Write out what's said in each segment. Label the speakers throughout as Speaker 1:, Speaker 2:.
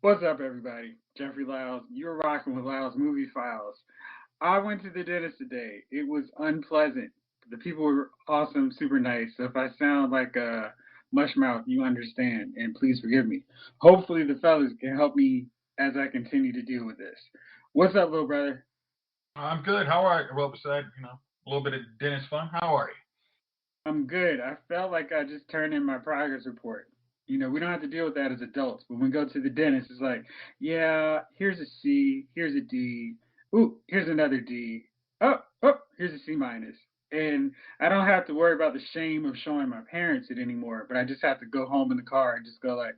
Speaker 1: What's up, everybody? Jeffrey Lyles. You're rocking with Lyles Movie Files. I went to the dentist today. It was unpleasant. The people were awesome, super nice. So if I sound like a mushmouth, you understand, and please forgive me. Hopefully, the fellas can help me as I continue to deal with this. What's up, little brother?
Speaker 2: I'm good. How are you? Well, besides, a little bit of dentist fun. How are you?
Speaker 1: I'm good. I felt like I just turned in my progress report. We don't have to deal with that as adults, but when we go to the dentist, it's like, yeah, here's a C, here's a D, ooh, here's another D, here's a C minus. And I don't have to worry about the shame of showing my parents it anymore, but I just have to go home in the car and just go like,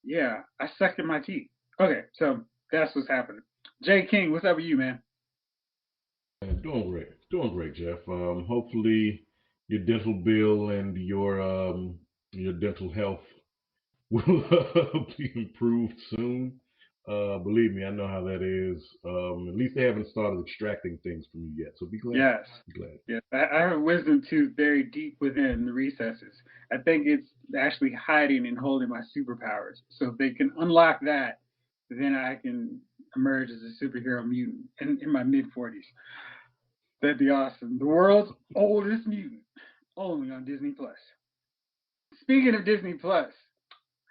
Speaker 1: yeah, I sucked in my teeth. Okay, so that's what's happening. Jay King, what's up with you, man?
Speaker 3: Doing great, Jeff. Hopefully your dental bill and your dental health will be improved soon. Believe me, I know how that is. At least they haven't started extracting things from you yet, so be glad.
Speaker 1: Yes.
Speaker 3: Be glad.
Speaker 1: Yes. I have a wisdom tooth very deep within the recesses. I think it's actually hiding and holding my superpowers. So if they can unlock that, then I can emerge as a superhero mutant in my mid 40s. That'd be awesome. The world's oldest mutant, only on Disney Plus. Speaking of Disney Plus,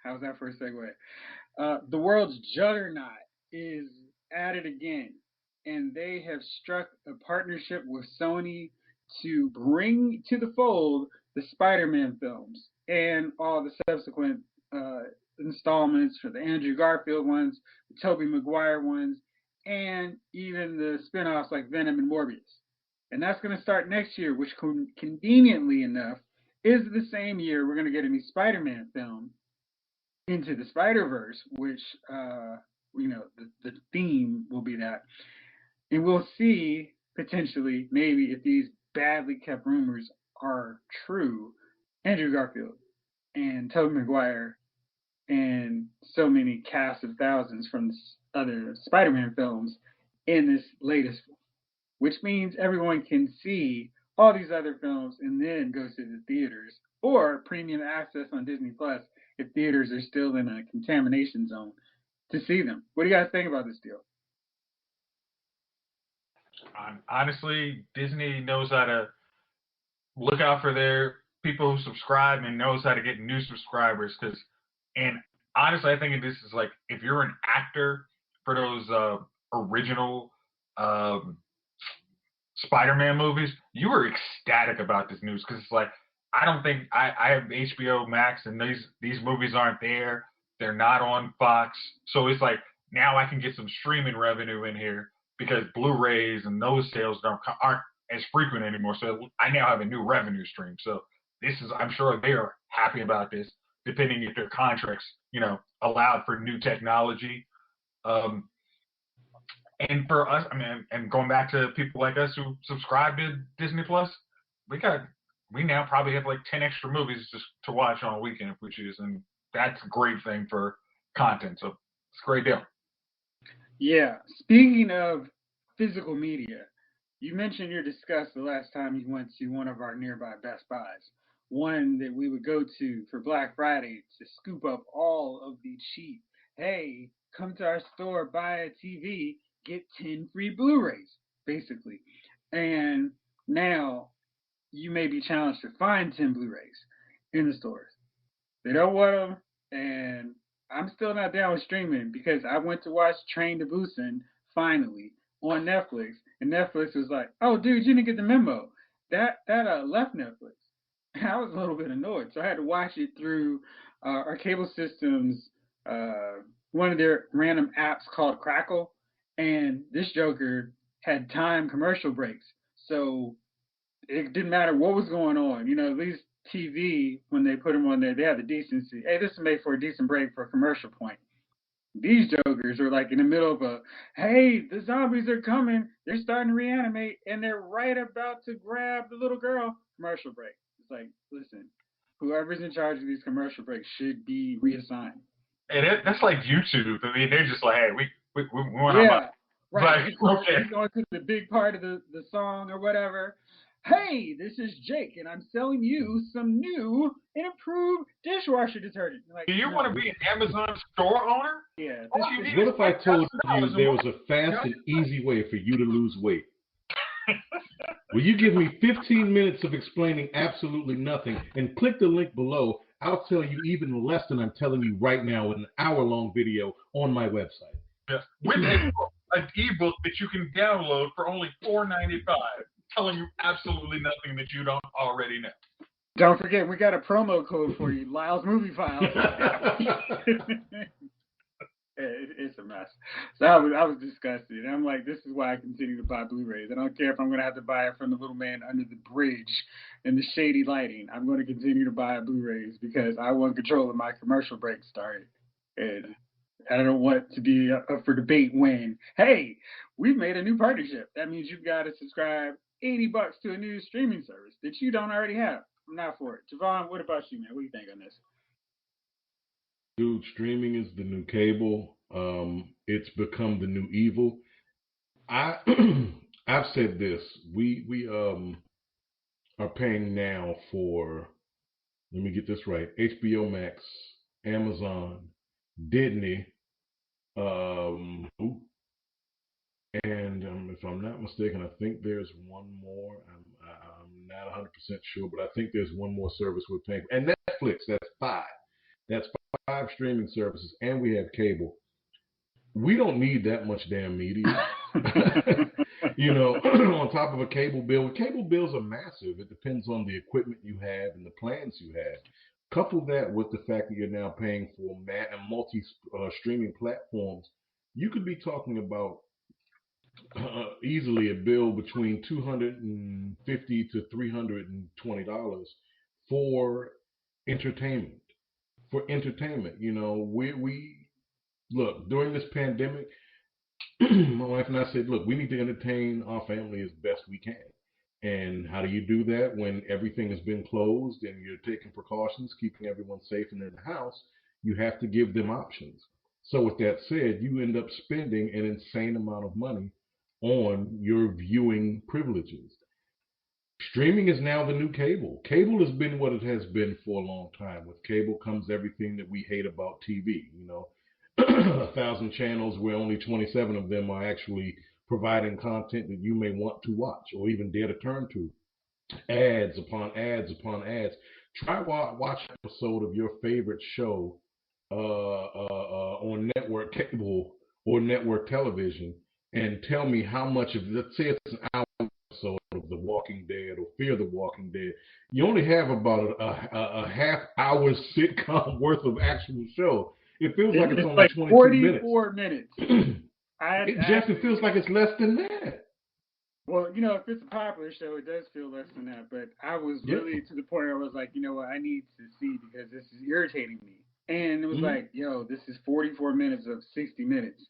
Speaker 1: how's that for a segue? The world's juggernaut is at it again, and they have struck a partnership with Sony to bring to the fold the Spider-Man films and all the subsequent uh, installments for the Andrew Garfield ones, the Tobey Maguire ones, and even the spin-offs like Venom and Morbius. And that's going to start next year, which conveniently enough is the same year we're going to get a new Spider-Man film, Into the Spider Verse, which the theme will be that, and we'll see potentially maybe if these badly kept rumors are true, Andrew Garfield and Tobey Maguire and so many cast of thousands from other Spider-Man films in this latest one, which means everyone can see all these other films and then go to the theaters or premium access on Disney Plus if theaters are still in a contamination zone to see them. What do you guys think about this deal?
Speaker 2: Honestly, Disney knows how to look out for their people who subscribe and knows how to get new subscribers. And honestly, I think this is like if you're an actor for those original um, Spider-Man movies, you were ecstatic about this news because it's like I don't think I have HBO Max and these movies aren't there. They're not on Fox, so it's like now I can get some streaming revenue in here because Blu-rays and those sales aren't as frequent anymore. So I now have a new revenue stream. So this is I'm sure they are happy about this, depending if their contracts allowed for new technology. Um, and for us, I mean, and going back to people like us who subscribe to Disney Plus, we got we now probably have like 10 extra movies just to watch on a weekend if we choose, and that's a great thing for content. So it's a great deal.
Speaker 1: Yeah. Speaking of physical media, you mentioned your disgust the last time you went to one of our nearby Best Buys, one that we would go to for Black Friday to scoop up all of the cheap. Hey, come to our store, buy a TV, get 10 free Blu-rays, basically. And now you may be challenged to find 10 Blu-rays in the stores. They don't want them, and I'm still not down with streaming because I went to watch Train to Busan finally on Netflix, and Netflix was like, "Oh, dude, you didn't get the memo. That left Netflix." And I was a little bit annoyed, so I had to watch it through our cable system's one of their random apps called Crackle, and this Joker had time commercial breaks, so it didn't matter what was going on. At least TV, when they put them on there, they had the decency. Hey, this is made for a decent break for a commercial point. These jokers are like in the middle of a, hey, the zombies are coming. They're starting to reanimate, and they're right about to grab the little girl. Commercial break. It's like, listen, whoever's in charge of these commercial breaks should be reassigned.
Speaker 2: And that's like YouTube. I mean, they're just like, hey, we want our money.
Speaker 1: Yeah, right.
Speaker 2: Like, okay.
Speaker 1: He's going to the big part of the song or whatever. hey, this is Jake, and I'm selling you some new and improved dishwasher detergent. Like,
Speaker 2: Do you
Speaker 1: no,
Speaker 2: want to be an Amazon store owner?
Speaker 1: yeah,
Speaker 2: All you need
Speaker 3: What
Speaker 2: is
Speaker 3: if I told you
Speaker 2: $10,000 a
Speaker 3: there
Speaker 2: month.
Speaker 3: was a fast and easy way for you to lose weight? Will you give me 15 minutes of explaining absolutely nothing and click the link below? I'll tell you even less than I'm telling you right now in an hour-long video on my website.
Speaker 2: Yes. With an ebook that you can download for only $4.95, telling you absolutely nothing that you don't already know.
Speaker 1: Don't forget, we got a promo code for you, Lyle's Movie Files. It's a mess. So I was disgusted. And I'm like, this is why I continue to buy Blu-rays. I don't care if I'm going to have to buy it from the little man under the bridge in the shady lighting. I'm going to continue to buy Blu-rays because I want control of my commercial break started. And I don't want to be up for debate when, hey, we've made a new partnership. That means you've got to subscribe $80 to a new streaming service that you don't already have. I'm not for it. Javon, what about you, man? What do you think on this?
Speaker 3: Dude, streaming is the new cable. It's become the new evil. I I've said this. We are paying now for, let me get this right, HBO Max, Amazon, Disney, and if I'm not mistaken, I think there's one more. I'm not 100% sure, but I think there's one more service we're paying for. And Netflix, that's five. That's five streaming services, and we have cable. We don't need that much damn media. On top of a cable bill. Cable bills are massive. It depends on the equipment you have and the plans you have. Couple that with the fact that you're now paying for multi-streaming platforms, you could be talking about easily a bill between $250 to $320 for entertainment. We look, during this pandemic, my wife and I said, look, we need to entertain our family as best we can. And how do you do that when everything has been closed and you're taking precautions, keeping everyone safe and in the house? You have to give them options. So with that said, you end up spending an insane amount of money on your viewing privileges. Streaming is now the new cable. Cable has been what it has been for a long time. With cable comes everything that we hate about TV. 1,000 channels where only 27 of them are actually providing content that you may want to watch or even dare to turn to. Ads upon ads upon ads. Try watch an episode of your favorite show on network cable or network television and tell me how much of, let's say it's an hour episode of The Walking Dead or Fear the Walking Dead, you only have about a half hour sitcom worth of actual show. It feels like it's only
Speaker 1: like
Speaker 3: 22
Speaker 1: 44 minutes.
Speaker 3: It feels like it's less than that.
Speaker 1: Well, if it's a popular show, it does feel less than that. But I was really to the point where I was like, you know what, I need to see because this is irritating me. And it was like, yo, this is 44 minutes of 60 minutes.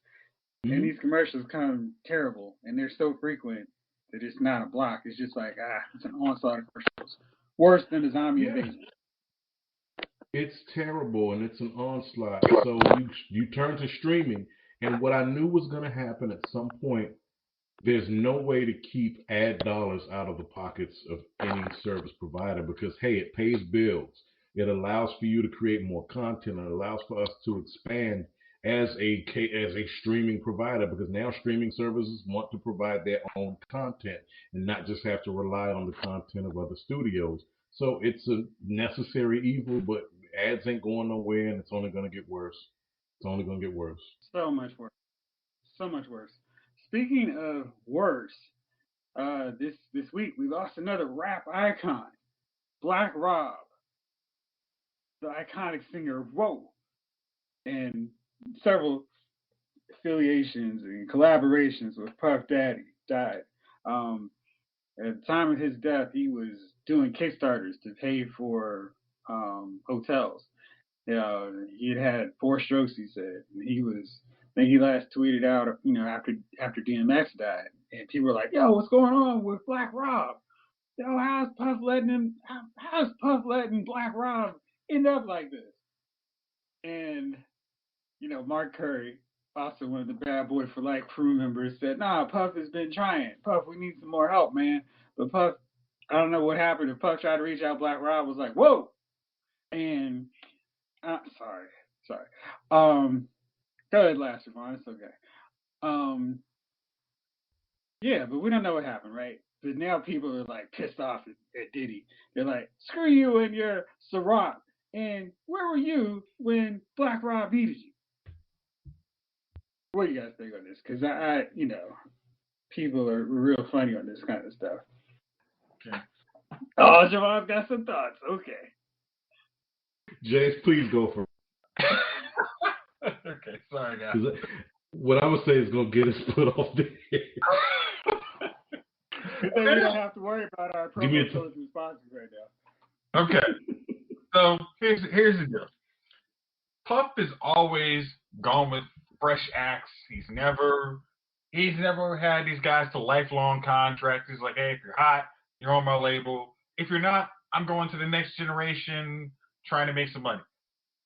Speaker 1: And these commercials come terrible. And they're so frequent that it's not a block. It's just like, it's an onslaught of commercials. Worse than the zombie invasion.
Speaker 3: It's terrible, and it's an onslaught. So you turn to streaming, and what I knew was going to happen at some point, there's no way to keep ad dollars out of the pockets of any service provider because, hey, it pays bills. It allows for you to create more content. It allows for us to expand as a streaming provider because now streaming services want to provide their own content and not just have to rely on the content of other studios. So it's a necessary evil, but ads ain't going nowhere, and it's only going to get worse. It's only going to get worse.
Speaker 1: So much worse. So much worse. Speaking of worse, this week we lost another rap icon, Black Rob, the iconic singer of Whoa, and several affiliations and collaborations with Puff Daddy died. At the time of his death, he was doing Kickstarters to pay for hotels. He had 4 strokes, he said. And I think he last tweeted out, after DMX died. And people were like, yo, what's going on with Black Rob? Yo, how's Puff letting Black Rob end up like this? And, Mark Curry, also one of the Bad Boy for Life crew members, said, nah, Puff has been trying. Puff, we need some more help, man. But Puff I don't know what happened. If Puff tried to reach out, Black Rob was like, "Whoa!" And sorry. Go ahead, last one. It's okay. Um, yeah, but we don't know what happened, right? But now people are like pissed off at Diddy. They're like, "Screw you and your Ciroc." And where were you when Black Rob needed you? What do you guys think on this? Because people are real funny on this kind of stuff.
Speaker 2: Okay.
Speaker 1: Oh, Javon's got some thoughts. Okay.
Speaker 3: Jace, please go for
Speaker 2: Okay, sorry guys.
Speaker 3: what I would say is going to get us put off the air.
Speaker 1: Then we don't have to worry about our promo codes and sponsors right now.
Speaker 2: Okay. So here's the deal. Puff is always gone with fresh acts. He's never had these guys to lifelong contracts. He's like, hey, if you're hot, you're on my label. If you're not, I'm going to the next generation trying to make some money.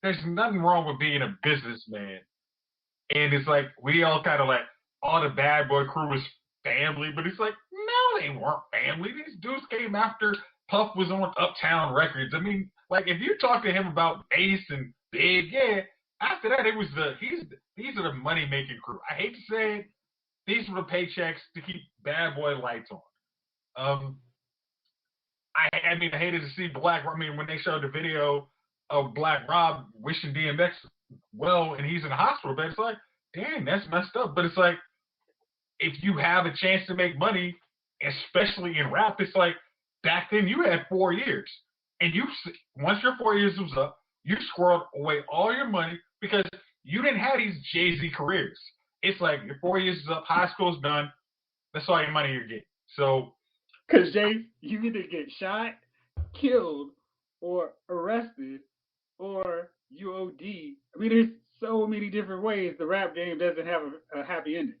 Speaker 2: There's nothing wrong with being a businessman. And it's like, we all kind of like, all the Bad Boy crew was family, but it's like, no, they weren't family. These dudes came after Puff was on Uptown Records. I mean, like, if you talk to him about Ace and Big, yeah, after that, it was these are the money-making crew. I hate to say it, these were the paychecks to keep Bad Boy lights on. I mean, I hated to see when they showed the video of Black Rob wishing DMX well, and he's in the hospital bed, it's like, damn, that's messed up. But it's like, if you have a chance to make money, especially in rap, it's like, back then you had 4 years. And once your 4 years was up, you squirreled away all your money because you didn't have these Jay-Z careers. It's like, your 4 years is up, high school's done, that's all your money you're getting. So,
Speaker 1: because Jay, you either get shot, killed, or arrested, or you OD. I mean, there's so many different ways the rap game doesn't have a happy ending.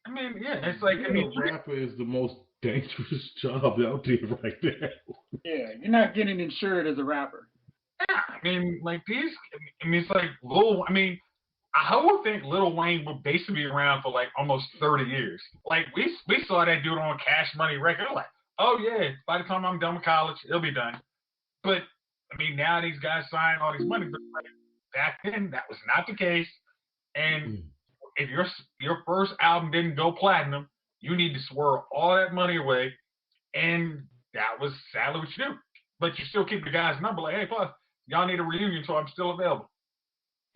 Speaker 2: I mean, yeah, it's like, I mean,
Speaker 3: rapper is the most dangerous job out there right there.
Speaker 1: Yeah, you're not getting insured as a rapper.
Speaker 2: Yeah, I mean, like it's like I would think Lil Wayne would basically be around for like almost 30 years. Like we saw that dude on Cash Money Record. Like, oh yeah, by the time I'm done with college, it'll be done. But I mean, now these guys sign all these money, but like, back then that was not the case. And if your first album didn't go platinum, you need to swerve all that money away, and that was sadly what you do. But you still keep the guy's number, like, hey, Puff, y'all need a reunion, so I'm still available.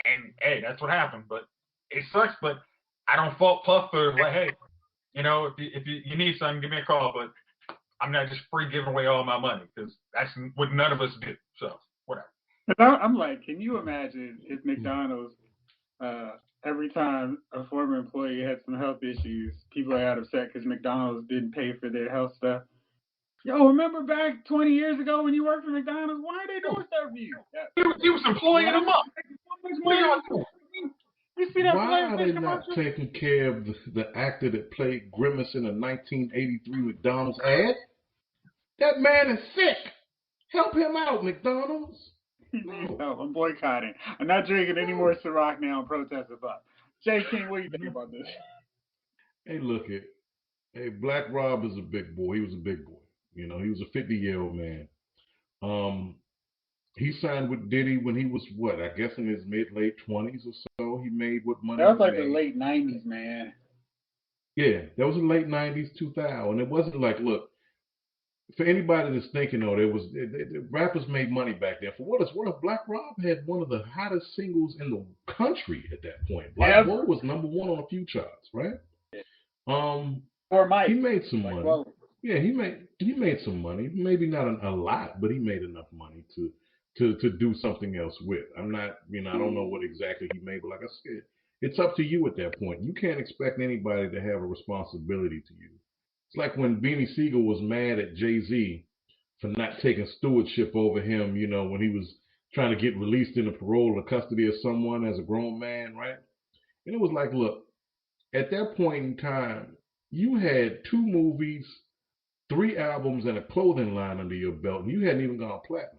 Speaker 2: And hey, that's what happened. But it sucks. But I don't fault Puff for like, hey, if you need something, give me a call. But I'm not just free giving away all my money because that's what none of us do. So whatever.
Speaker 1: I'm like, can you imagine if McDonald's every time a former employee had some health issues, people got upset because McDonald's didn't pay for their health stuff? Yo, remember back 20 years ago when you worked for McDonald's? Why are they doing stuff for you?
Speaker 2: He was employing them up.
Speaker 1: You see that?
Speaker 3: Why are they not taking care of the actor that played Grimace in a 1983 McDonald's ad? That man is sick. Help him out, McDonald's.
Speaker 1: No, I'm boycotting. I'm not drinking any more Ciroc now and protesting up. Jay King, what do you think about this?
Speaker 3: Hey, look it. Hey, Black Rob is a big boy. He was a big boy. He was a 50-year-old man. He signed with Diddy when he was what? I guess in his late 20s or so. He made what money?
Speaker 1: That was like the late 90s, man.
Speaker 3: Yeah, that was the late 90s, 2000. It wasn't like, look, for anybody that's thinking, rappers made money back then. For what it's worth, Black Rob had one of the hottest singles in the country at that point. Black Boy was number one on a few charts, right?
Speaker 1: Or Mike.
Speaker 3: He made some money.
Speaker 1: Well,
Speaker 3: yeah, he made some money. Maybe not a lot, but he made enough money to do something else with. I'm not, I don't know what exactly he made, but like I said, it's up to you at that point. You can't expect anybody to have a responsibility to you. It's like when Beanie Siegel was mad at Jay-Z for not taking stewardship over him, when he was trying to get released into parole or custody of someone as a grown man, right? And it was like, look, at that point in time, you had 2 movies, 3 albums, and a clothing line under your belt, and you hadn't even gone platinum.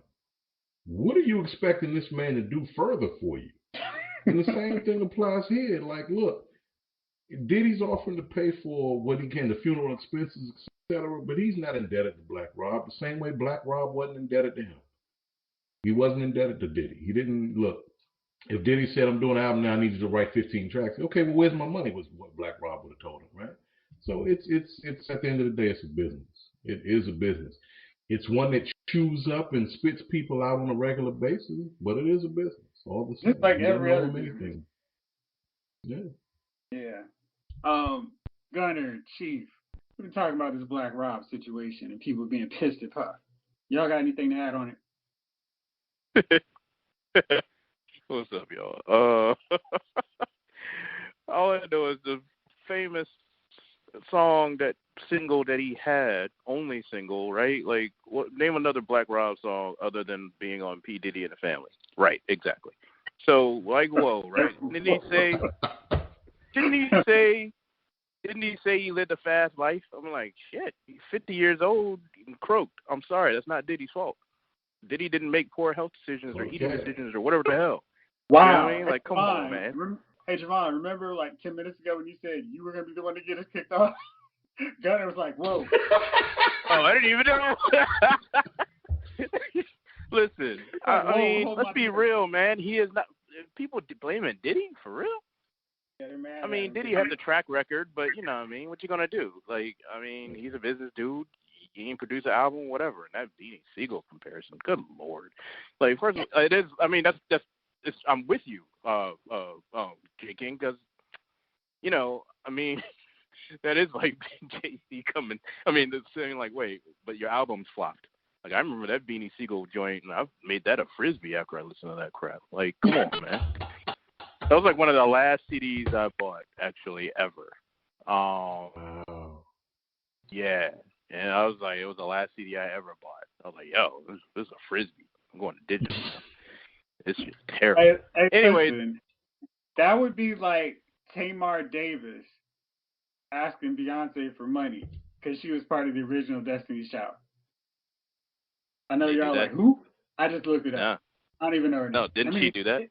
Speaker 3: What are you expecting this man to do further for you? And the same thing applies here. Like, look, Diddy's offering to pay for what he can, the funeral expenses, etc. But he's not indebted to Black Rob the same way Black Rob wasn't indebted to him. He wasn't indebted to Diddy. He didn't look. If Diddy said, "I'm doing an album now, I need you to write 15 tracks," okay, well, where's my money? Was what Black Rob would have told him, right? So it's at the end of the day, it's a business. It is a business. It's one that chews up and spits people out on a regular basis, but it is a business. All the same,
Speaker 1: Just like
Speaker 3: you
Speaker 1: every other
Speaker 3: don't know
Speaker 1: business.
Speaker 3: anything. Yeah.
Speaker 1: Yeah. Gunner, Chief, we've been talking about this Black Rob situation and people being pissed at Puff. Y'all got anything to add on it?
Speaker 4: What's up, y'all? All I know is the famous single that he had, only single, right? Like, name another Black Rob song other than being on P. Diddy and the Family. Right, exactly. So, like, whoa, right? Didn't he say he lived a fast life? I'm like, shit, he's 50 years old and croaked. I'm sorry, that's not Diddy's fault. Diddy didn't make poor health decisions or eating decisions or whatever the hell.
Speaker 1: Wow.
Speaker 4: You know what I mean? Like, come on, man.
Speaker 1: Hey, Javon, remember like 10 minutes ago when you said you were going to be the one to get us kicked off? Gunner was like, whoa.
Speaker 4: Oh, I didn't even know. Listen, I mean, let's be real, man. He is not. People blaming Diddy for real.
Speaker 1: Yeah,
Speaker 4: I mean, Diddy has a track record, but you know what I mean? What you gonna do? Like, I mean, he's a business dude. He ain't produce an album, whatever. And that Beanie Siegel comparison, good lord. Like, first of all, it is. I mean, I'm with you, J King, because you know, I mean, that is like Jay-Z coming. I mean, it's saying like, wait, but your album's flopped. Like, I remember that Beanie Siegel joint, and I've made that a frisbee after I listened to that crap. Like, come on, man. That was like one of the last CDs I bought, actually, ever. Yeah. And I was like, it was the last CD I ever bought. I was like, yo, this is a frisbee. I'm going to digital now. It's just terrible.
Speaker 1: Hey,
Speaker 4: anyway.
Speaker 1: Listen, that would be like Tamar Davis asking Beyonce for money because she was part of the original Destiny's Child. I know y'all like, who? I just looked it up. I don't even know her name.
Speaker 4: No, didn't she do that?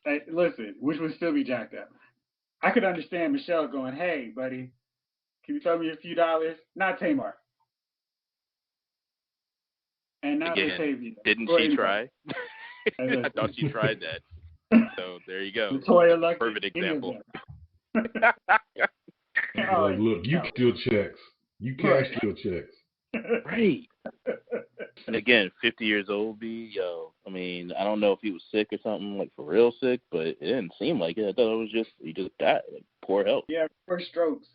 Speaker 1: Hey, listen, which would still be jacked up. I could understand Michelle going, hey, buddy, can you throw me a few dollars? Not Tamar. And not
Speaker 4: Again, didn't she try? I thought she tried that. So there you go.
Speaker 1: Latoya Luckett,
Speaker 4: perfect example.
Speaker 3: Like, look, you steal checks. You cash steal checks.
Speaker 4: Right. And again, 50 years old, yo. I mean, I don't know if he was sick or something, like for real sick, but it didn't seem like it. I thought it was just, he just died, like poor health.
Speaker 1: Yeah, 4 strokes.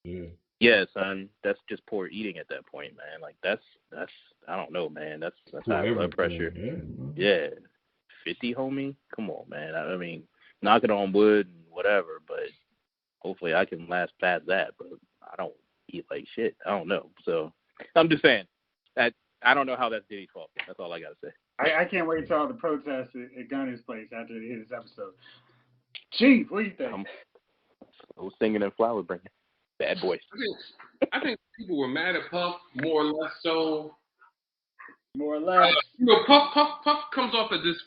Speaker 3: Yeah.
Speaker 4: Yeah, son, that's just poor eating at that point, man. Like that's I don't know, man. That's high blood pressure. Yeah. 50, homie? Come on, man. I mean, knock it on wood and whatever, but hopefully I can last past that, but I don't eat like shit. I don't know. So I'm just saying that I don't know how that's Diddy's fault. That's all I gotta say.
Speaker 1: I can't wait till all the protests at Gunner's place after they hit this episode. Chief, what do you think?
Speaker 4: I was singing and flower bringing. Bad boys.
Speaker 5: I think people were mad at Puff more or less so.
Speaker 1: More or less.
Speaker 5: Puff comes off as this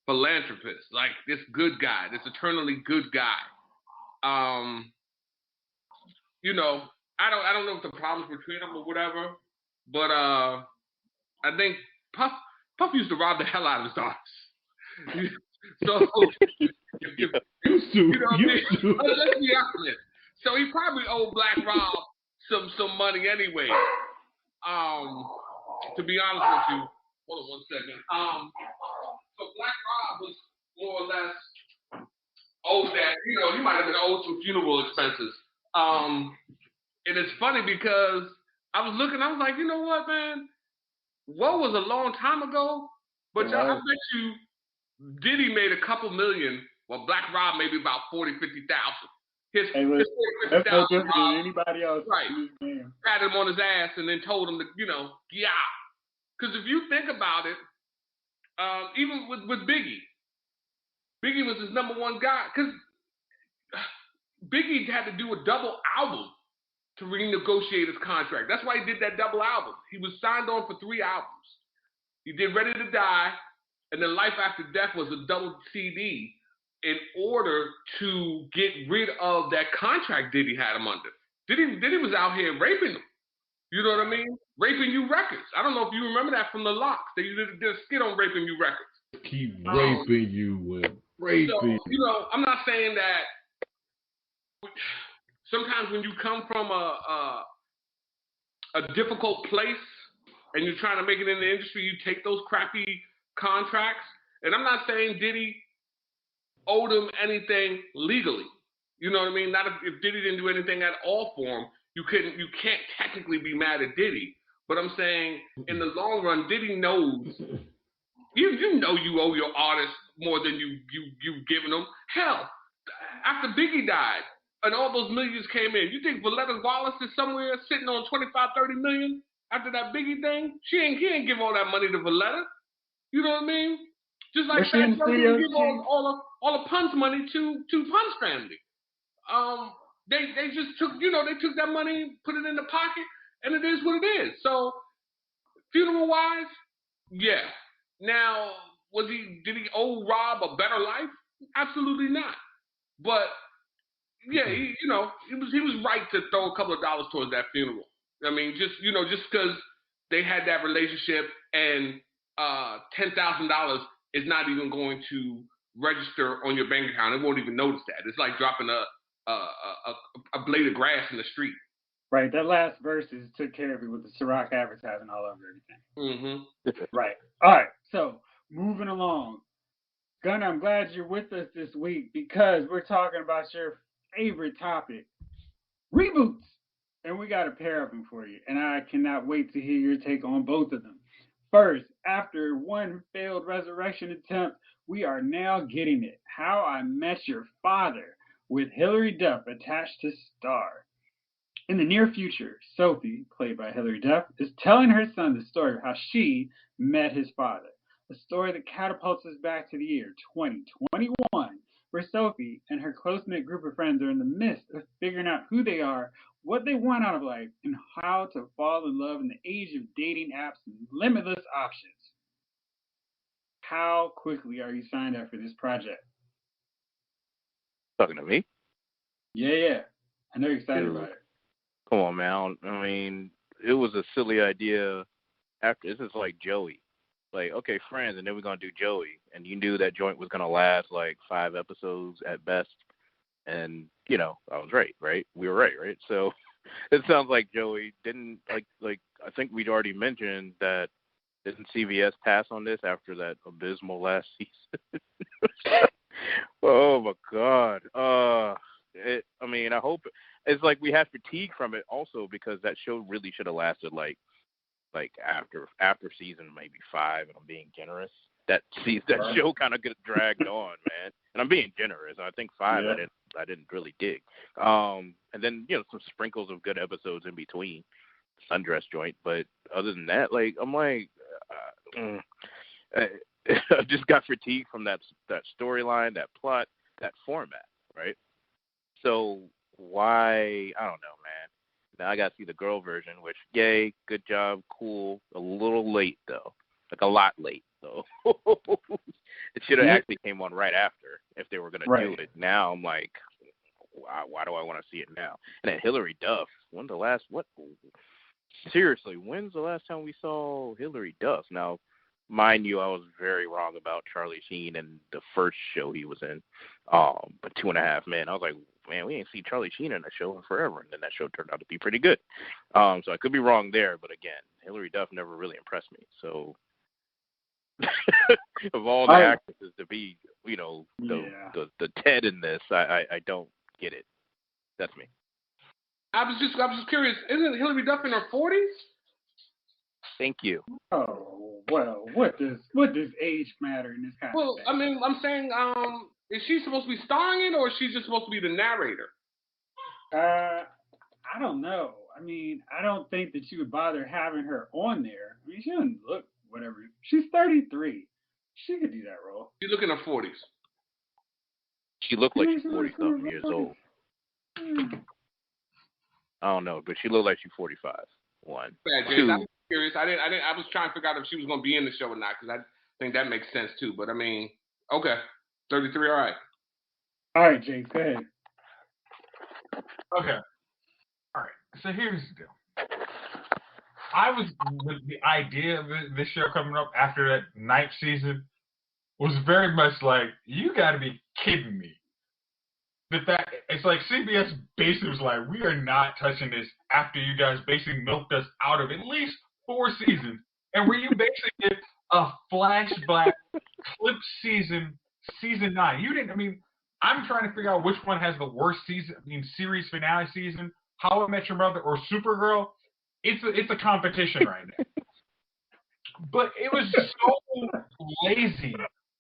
Speaker 5: philanthropist, like this good guy, this eternally good guy. You know, I don't know if the problems between them or whatever, but I think Puff used to rob the hell out of his daughters. So
Speaker 3: used to.
Speaker 5: Let's be honest. So he probably owed Black Rob some money anyway. To be honest with you, hold on one second. So Black Rob was more or less owed that. You know, he might have been owed some funeral expenses. And it's funny because I was looking, I was like, you know what, man? What was a long time ago? But I bet you Diddy made a couple million, while Black Rob maybe about 40,000, 50,000. His
Speaker 1: that's no different than anybody else.
Speaker 5: Right. Patted him on his ass and then told him to, yeah. Because if you think about it, even with Biggie was his number one guy. Because Biggie had to do a double album to renegotiate his contract. That's why he did that double album. He was signed on for 3 albums. He did Ready to Die, and then Life After Death was a double CD. in order to get rid of that contract Diddy had him under. Diddy was out here raping them. You know what I mean? Raping You Records. I don't know if you remember that from the Locks. They did a skit on Raping You Records.
Speaker 3: Keep raping you and raping.
Speaker 5: So, you know, I'm not saying that sometimes when you come from a difficult place and you're trying to make it in the industry, you take those crappy contracts. And I'm not saying Diddy owed him anything legally. You know what I mean? Not if Diddy didn't do anything at all for him, you can't technically be mad at Diddy. But I'm saying in the long run, Diddy knows you know you owe your artist more than you've given them. Hell, after Biggie died and all those millions came in, you think Valletta Wallace is somewhere sitting on 25, 30 million after that Biggie thing? He ain't give all that money to Valletta. You know what I mean? Just like Fat Joe didn't give all the Pun's money to Pun's family. They just took that money, put it in the pocket, and it is what it is. So funeral wise, yeah. Now, did he owe Rob a better life? Absolutely not. But yeah, he was right to throw a couple of dollars towards that funeral. I mean, just because they had that relationship and $10,000 is not even going to register on your bank account. It won't even notice that. It's like dropping a blade of grass in the street.
Speaker 1: Right. That last verse took care of it with the Ciroc advertising all over everything.
Speaker 5: Mm-hmm.
Speaker 1: Right. All right. So moving along. Gunnar, I'm glad you're with us this week because we're talking about your favorite topic, reboots. And we got a pair of them for you. And I cannot wait to hear your take on both of them. First, after one failed resurrection attempt, we are now getting it. How I Met Your Father with Hilary Duff attached to star. In the near future, Sophie, played by Hilary Duff, is telling her son the story of how she met his father. A story that catapults us back to the year 2021, where Sophie and her close-knit group of friends are in the midst of figuring out who they are, what they want out of life, and how to fall in love in the age of dating apps and limitless options. How quickly are you signed up for this project?
Speaker 4: Talking to me?
Speaker 1: Yeah. I know you're excited about it.
Speaker 4: Come on, man. I mean, it was a silly idea. After this is like Joey. Like, okay, Friends, and then we're going to do Joey. And you knew that joint was going to last like 5 episodes at best. And, I was right? We were right? So it sounds like Joey didn't, like I think we'd already mentioned that didn't CBS pass on this after that abysmal last season? Oh, my God. I hope it's like we have fatigue from it also because that show really should have lasted like after season maybe 5, and I'm being generous. That show kind of gets dragged on, man. And I'm being generous. I think 5 I didn't really dig. And then some sprinkles of good episodes in between, Sundress joint. But other than that, I'm like, I just got fatigued from that storyline, that plot, that format, right? So why? I don't know, man. Now I got to see the girl version, which, yay, good job, cool. A little late, though. Like, a lot late, though. It should have actually came on right after if they were going to do it. Now I'm like, why do I want to see it now? And then Hilary Duff. Seriously, when's the last time we saw Hilary Duff? Now, mind you, I was very wrong about Charlie Sheen and the first show he was in. But 2.5 Men, I was like, man, we ain't seen Charlie Sheen in a show in forever. And then that show turned out to be pretty good. So I could be wrong there. But again, Hilary Duff never really impressed me. So of all the actresses to be, the Ted in this, I don't get it. That's me.
Speaker 5: I was just curious. Isn't Hilary Duff in her 40s?
Speaker 4: Thank you.
Speaker 1: Oh, well, what does age matter in this kind of thing?
Speaker 5: Well, I mean, I'm saying, is she supposed to be starring in, or is she just supposed to be the narrator?
Speaker 1: I don't know. I mean, I don't think that you would bother having her on there. I mean, she doesn't look whatever. She's 33. She could do that role.
Speaker 5: She look in her 40s.
Speaker 4: She looked like she's 40-something years old. I don't know, but she looked like she's 45. 1.
Speaker 5: Bad,
Speaker 4: 2.
Speaker 5: I'm curious. I was trying to figure out if she was going to be in the show or not, because I think that makes sense too. But I mean, okay, 33, all right.
Speaker 1: All right, James, go ahead.
Speaker 2: Okay. All right. So here's the deal. I was with the idea of this show coming up after that ninth season was very much like, you got to be kidding me. That it's like CBS basically was like, we are not touching this after you guys basically milked us out of at least 4 seasons, and where you basically did a flashback clip season 9. You didn't. I mean, I'm trying to figure out which one has the worst season. I mean, series finale season, How I Met Your Mother or Supergirl. It's a competition right now. But it was so lazy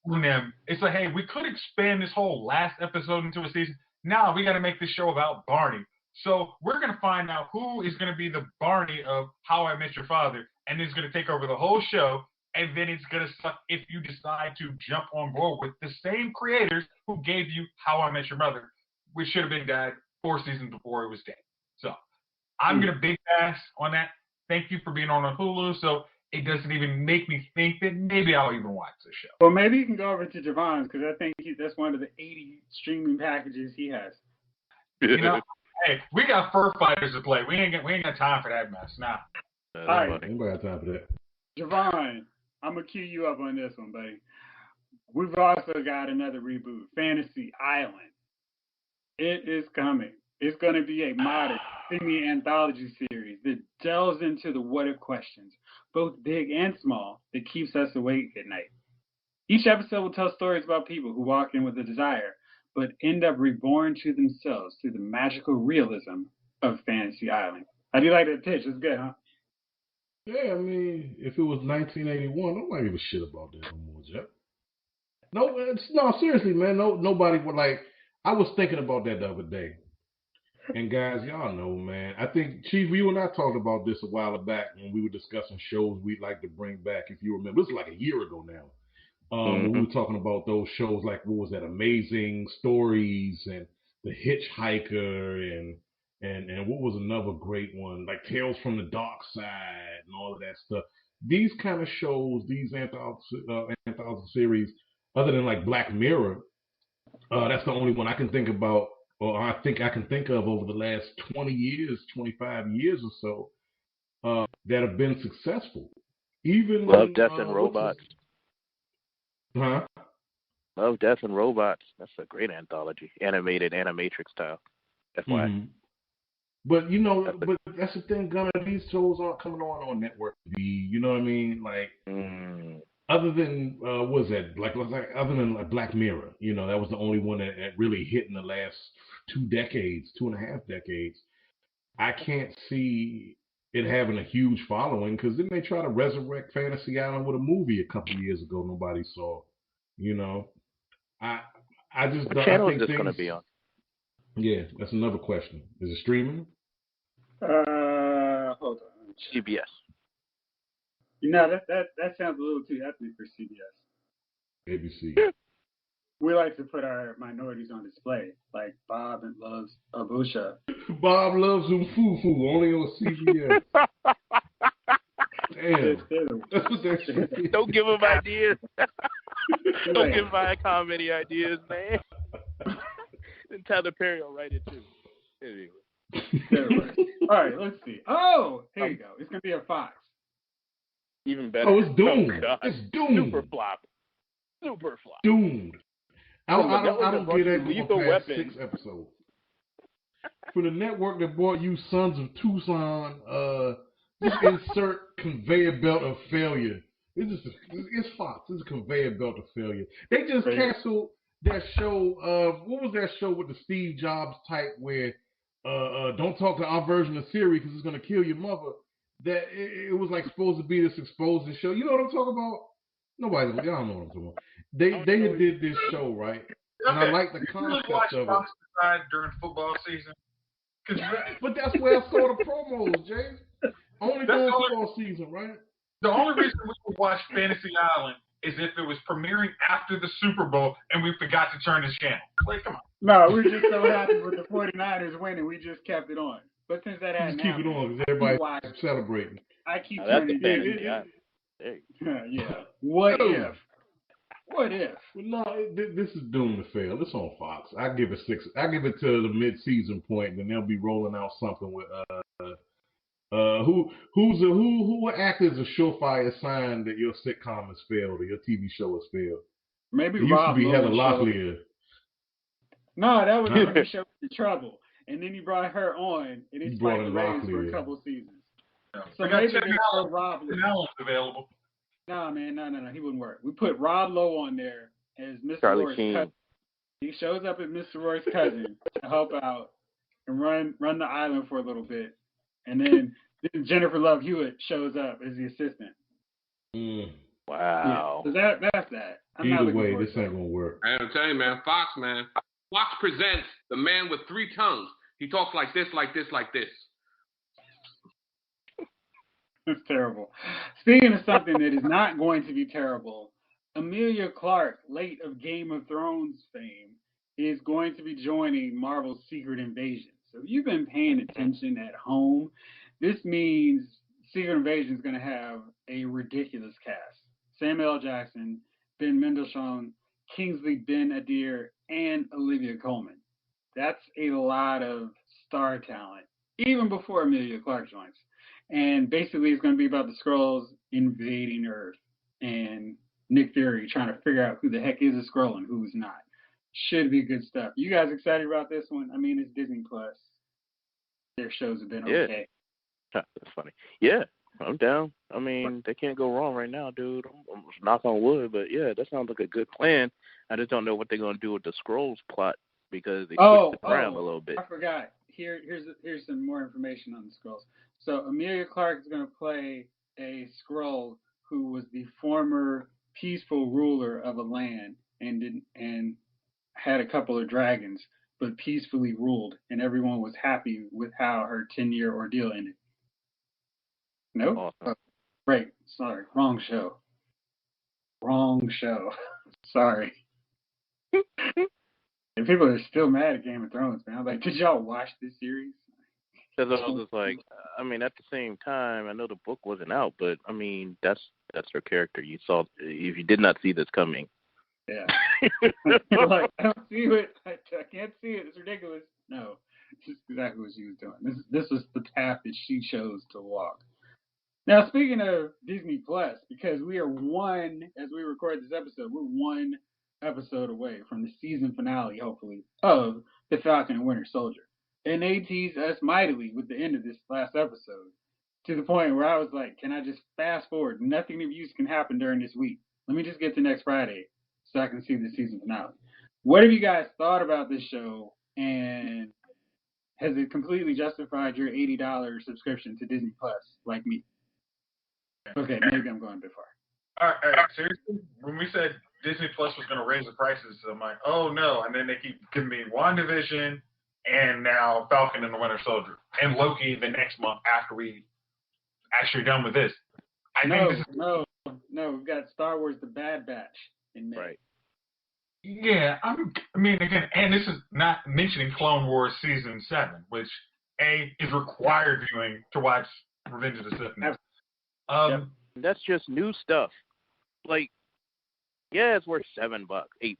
Speaker 2: on them. It's like, hey, we could expand this whole last episode into a season. Now we got to make this show about Barney. So we're going to find out who is going to be the Barney of How I Met Your Father, and it's going to take over the whole show. And then it's going to suck if you decide to jump on board with the same creators who gave you How I Met Your Mother, which should have been dead 4 seasons before it was dead. So I'm going to big pass on that. Thank you for being on Hulu. So it doesn't even make me think that maybe I'll even watch the show.
Speaker 1: Well, maybe you can go over to Javon's because I think that's one of the 80 streaming packages he has.
Speaker 2: You know, hey, we got fur fighters to play. We ain't got time for that mess. Nah.
Speaker 1: All right.
Speaker 3: Anybody got time for that?
Speaker 1: Javon, I'm going to cue you up on this one, buddy. We've also got another reboot, Fantasy Island. It is coming. It's going to be a modern semi-anthology series that delves into the what-if questions, both big and small, that keeps us awake at night. Each episode will tell stories about people who walk in with a desire, but end up reborn to themselves through the magical realism of Fantasy Island. How do you like that pitch? It's good, huh?
Speaker 3: Yeah, I mean, if it was 1981, nobody give a shit about that no more, Jeff. No, seriously, man. Nobody would like. I was thinking about that the other day. And guys, y'all know, man. I think, Chief, you and I talked about this a while back when we were discussing shows we'd like to bring back. If you remember, this is like a year ago now. When we were talking about those shows, like what was that, Amazing Stories and The Hitchhiker, and what was another great one, like Tales from the Dark Side and all of that stuff. These kind of shows, these anthology series, other than like Black Mirror, that's the only one I can think about, or I think I can think of over the last 20 years, 25 years or so, that have been successful. Even
Speaker 4: Love, Death, and Robots.
Speaker 3: Huh?
Speaker 4: Love, Death, and Robots. That's a great anthology, animated, animatrix style. FYI.
Speaker 3: Mm-hmm. But you know, but that's the thing, Gunnar. These shows aren't coming on network TV. You know what I mean? Like, other than what was that? Like other than like Black Mirror, you know, that was the only one that really hit in the last 2.5 decades. I can't see it having a huge following because didn't they try to resurrect Fantasy Island with a movie a couple of years ago? Nobody saw. You know, I just
Speaker 4: what channel is this going to be on?
Speaker 3: Yeah, that's another question. Is it streaming?
Speaker 1: Hold on.
Speaker 4: CBS.
Speaker 1: You know, that sounds a little too ethnic for CBS.
Speaker 3: ABC.
Speaker 1: We like to put our minorities on display, like Bob and loves Abusha.
Speaker 3: Bob loves Umfufu, only on CBS. Damn. That's what they say.
Speaker 4: Don't give them ideas. Don't give Viacom any ideas, man. And Tyler Perry will write it too.
Speaker 1: Anyway. All right, let's see. Oh, here you go. It's going to be a Fox.
Speaker 4: Even better.
Speaker 3: Oh, it's doomed.
Speaker 4: Oh,
Speaker 3: it's doomed.
Speaker 4: Super flop.
Speaker 3: Doomed. I don't get that
Speaker 4: Lethal
Speaker 3: past
Speaker 4: Weapon.
Speaker 3: 6 episodes. For the network that brought you Sons of Tucson, just insert conveyor belt of failure. It's Fox. It's a conveyor belt of failure. They just canceled that show. What was that show with the Steve Jobs type where don't talk to our version of Siri because it's gonna kill your mother? That it was like supposed to be this exposing show. You know what I'm talking about? Y'all don't know what I'm talking about. They did this show, right? And I like the concept of it.
Speaker 2: During football season.
Speaker 3: But that's where I saw the promos, Jay. Only during football season, right?
Speaker 2: The only reason we would watch Fantasy Island is if it was premiering after the Super Bowl and we forgot to turn the channel. Like, come on.
Speaker 1: No, we're just so happy with the 49ers winning, we just kept it on. But since that happened,
Speaker 3: keep it on because everybody's celebrating.
Speaker 1: I keep
Speaker 4: turning
Speaker 1: it.
Speaker 4: Yeah.
Speaker 1: Yeah. What if? What if?
Speaker 3: Well, no, this is doomed to fail. It's on Fox. I give it 6. I give it to the mid-season point, and then they'll be rolling out something with who act as a surefire sign that your sitcom has failed or your TV show has failed.
Speaker 1: Maybe
Speaker 3: It used to
Speaker 1: Rob
Speaker 3: be Heather
Speaker 1: Lowe.
Speaker 3: Locklear.
Speaker 1: No, that was
Speaker 3: Huh?
Speaker 1: when the show was in trouble, and then he brought her on, and
Speaker 3: He
Speaker 1: it
Speaker 3: brought
Speaker 1: spiked
Speaker 3: in
Speaker 1: the ratings for a
Speaker 3: Locklear.
Speaker 1: couple of seasons.
Speaker 2: Yeah.
Speaker 1: So
Speaker 2: We got
Speaker 1: maybe
Speaker 2: Tim
Speaker 1: they
Speaker 2: Allen.
Speaker 1: put Rob Lowe.
Speaker 2: Tim Allen's available.
Speaker 1: Nah, man, no, he wouldn't work. We put Rob Lowe on there as Mr.
Speaker 4: Charlie
Speaker 1: Roy's
Speaker 4: Sheen.
Speaker 1: cousin. He shows up as Mr. Roy's cousin to help out and run the island for a little bit, and then Jennifer Love Hewitt shows up as the assistant.
Speaker 4: Wow.
Speaker 1: Yeah, so that's that. I'm not
Speaker 3: Either
Speaker 1: looking
Speaker 3: way,
Speaker 1: forward
Speaker 3: this
Speaker 1: to
Speaker 3: ain't gonna work.
Speaker 5: I'm telling you, man, Fox, man. Fox presents the man with 3 tongues. He talks like this, like this, like this.
Speaker 1: It's terrible. Speaking of something that is not going to be terrible, Emilia Clarke, late of Game of Thrones fame, is going to be joining Marvel's Secret Invasion. So if you've been paying attention at home, this means Secret Invasion is going to have a ridiculous cast. Samuel L. Jackson, Ben Mendelsohn, Kingsley Ben-Adir, and Olivia Colman. That's a lot of star talent, even before Emilia Clarke joins. And basically, it's going to be about the Skrulls invading Earth and Nick Fury trying to figure out who the heck is a Skrull and who's not. Should be good stuff. You guys excited about this one? I mean, it's Disney Plus. Their shows have been okay.
Speaker 4: That's funny. Yeah, I'm down. I mean, they can't go wrong right now, dude. I'm knock on wood, but yeah, that sounds like a good plan. I just don't know what they're going to do with the Skrulls plot because they switched it around a little bit.
Speaker 1: I forgot. Here's some more information on the Skrulls. So Emilia Clarke is going to play a Skrull who was the former peaceful ruler of a land and had a couple of dragons, but peacefully ruled, and everyone was happy with how her 10-year ordeal ended. No?
Speaker 4: Awesome.
Speaker 1: Oh, right. Sorry. Wrong show. Sorry. And people are still mad at Game of Thrones, man. I'm like, did y'all watch this series?
Speaker 4: Because I was just like, I mean, at the same time, I know the book wasn't out, but I mean, that's her character. You saw, if you did not see this coming.
Speaker 1: Yeah. Like, I don't see it. I can't see it. It's ridiculous. No, it's just exactly what she was doing. This was the path that she chose to walk. Now, speaking of Disney Plus, because we are as we record this episode, we're one episode away from the season finale, hopefully, of The Falcon and Winter Soldier. And they teased us mightily with the end of this last episode, to the point where I was like, can I just fast forward? Nothing of use can happen during this week. Let me just get to next Friday so I can see the season finale. What have you guys thought about this show, and has it completely justified your $80 subscription to Disney Plus, like me? Okay, maybe I'm going a bit far.
Speaker 2: All right, seriously? When we said Disney Plus was going to raise the prices, I'm like, oh no. And then they keep giving me WandaVision and now Falcon and the Winter Soldier and Loki the next month after we actually done with this.
Speaker 1: No, we've got Star Wars The Bad Batch in May.
Speaker 4: Right.
Speaker 2: Yeah, I mean, again, and this is not mentioning Clone Wars Season 7, which, is required viewing to watch Revenge of the Sith now.
Speaker 1: Yep.
Speaker 4: That's just new stuff. Like, yeah, it's worth $7, $8.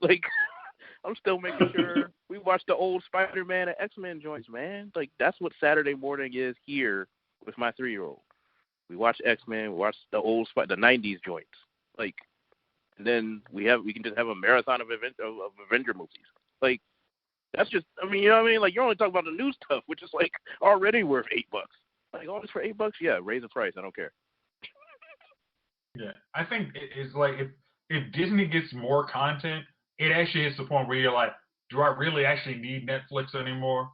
Speaker 4: Like, I'm still making sure we watch the old Spider-Man and X-Men joints, man. Like, that's what Saturday morning is here with my 3-year-old. We watch X-Men, we watch the old the 90s joints. Like, and then we can just have a marathon of Avenger movies. Like, that's just, I mean, you know what I mean? Like, you're only talking about the new stuff, which is, like, already worth $8. Like, all this for $8? Yeah, raise the price. I don't care.
Speaker 2: Yeah, I think it's like if Disney gets more content, it actually hits the point where you're like, do I really actually need Netflix anymore?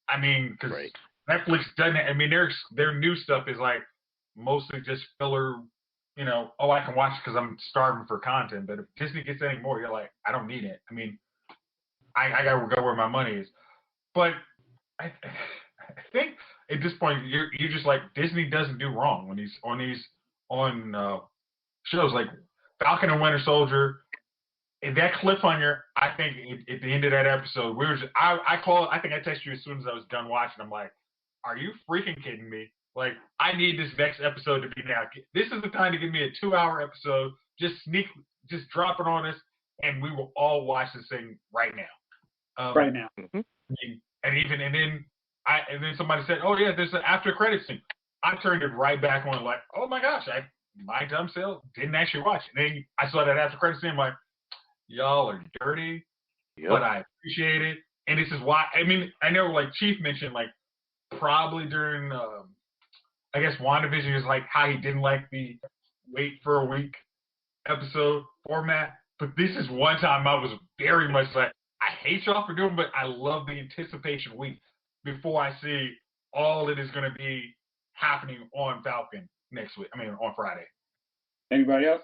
Speaker 2: I mean, because Netflix doesn't. I mean, their new stuff is like mostly just filler. You know, I can watch because I'm starving for content. But if Disney gets any more, you're like, I don't need it. I mean, I gotta go where my money is. But I think at this point you're just like, Disney doesn't do wrong when he's on shows like Falcon and Winter Soldier. And that cliffhanger, I think at the end of that episode, we were just, I think I texted you as soon as I was done watching. I'm like, are you freaking kidding me? Like, I need this next episode to be now. This is the time to give me a 2-hour episode. Just just drop it on us, and we will all watch this thing right now.
Speaker 1: Right now.
Speaker 4: Mm-hmm.
Speaker 2: And then somebody said, "Oh yeah, there's an after credits scene." I turned it right back on, like, "Oh my gosh, my dumb self didn't actually watch it." And then I saw that after credits scene, I'm like, "Y'all are dirty," but I appreciate it. And this is why. I mean, I know, like Chief mentioned, like probably during, I guess WandaVision is like how he didn't like the wait for a week episode format. But this is one time I was very much like, I hate y'all for doing, but I love the anticipation week before I see all that is going to be happening on Falcon next week. I mean, on Friday.
Speaker 1: Anybody else?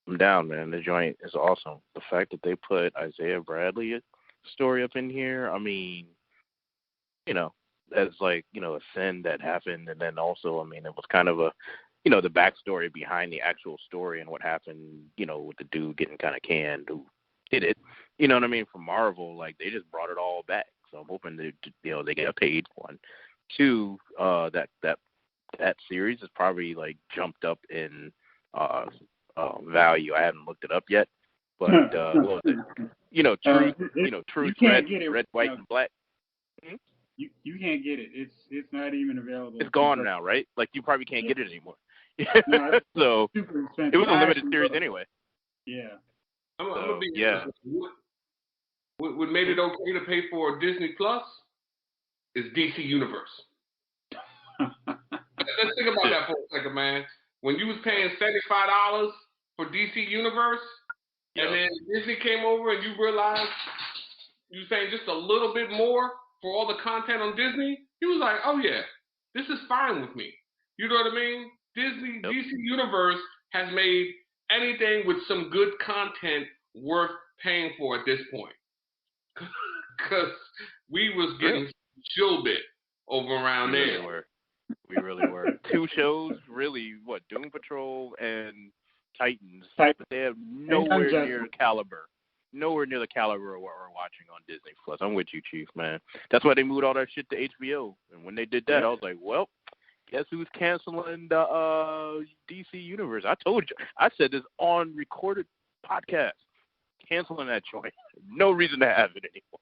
Speaker 4: I'm down, man. The joint is awesome. The fact that they put Isaiah Bradley's story up in here, I mean, you know, that's like, you know, a sin that happened. And then also, I mean, it was kind of a, you know, the backstory behind the actual story and what happened, you know, with the dude getting kind of canned who did it. You know what I mean? From Marvel, like, they just brought it all back. So I'm hoping that, you know, they get paid, one. Two, that series is probably, like, jumped up in value. I haven't looked it up yet. But, what was it? You know, Truth, red, white, and black. Hmm?
Speaker 1: You can't get it. It's not even available.
Speaker 4: It's gone now, right? Like, you probably can't get it anymore.
Speaker 1: No,
Speaker 4: So
Speaker 1: super expensive.
Speaker 4: it was a limited series anyway.
Speaker 1: Yeah.
Speaker 5: I'm gonna be
Speaker 4: yeah.
Speaker 5: What made it okay to pay for Disney Plus is DC Universe. Let's think about that for a second, man. When you was paying $75 for DC Universe, and then Disney came over and you realized you were paying just a little bit more for all the content on Disney, you was like, oh yeah, this is fine with me. You know what I mean? DC Universe has made anything with some good content worth paying for at this point. Because we was getting chill bit over around there.
Speaker 4: We really were. Two shows, really, Doom Patrol and Titans. But they have nowhere near the caliber. Nowhere near the caliber of what we're watching on Disney Plus. I'm with you, Chief, man. That's why they moved all that shit to HBO. And when they did that, I was like, well, guess who's canceling the DC Universe? I told you. I said this on recorded podcast. Canceling that joint. No reason to have it anymore.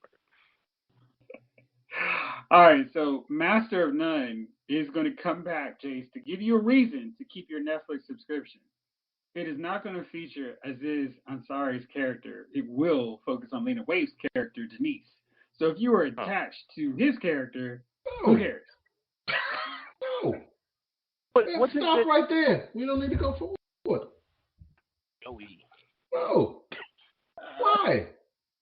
Speaker 1: All right, so Master of None is going to come back, Jace, to give you a reason to keep your Netflix subscription. It is not going to feature Aziz Ansari's character. It will focus on Lena Waithe's character, Denise. So if you are attached to his character, who cares?
Speaker 3: No.
Speaker 4: But
Speaker 3: what's stop right there. We don't need to go forward.
Speaker 4: Joey.
Speaker 3: No. Why?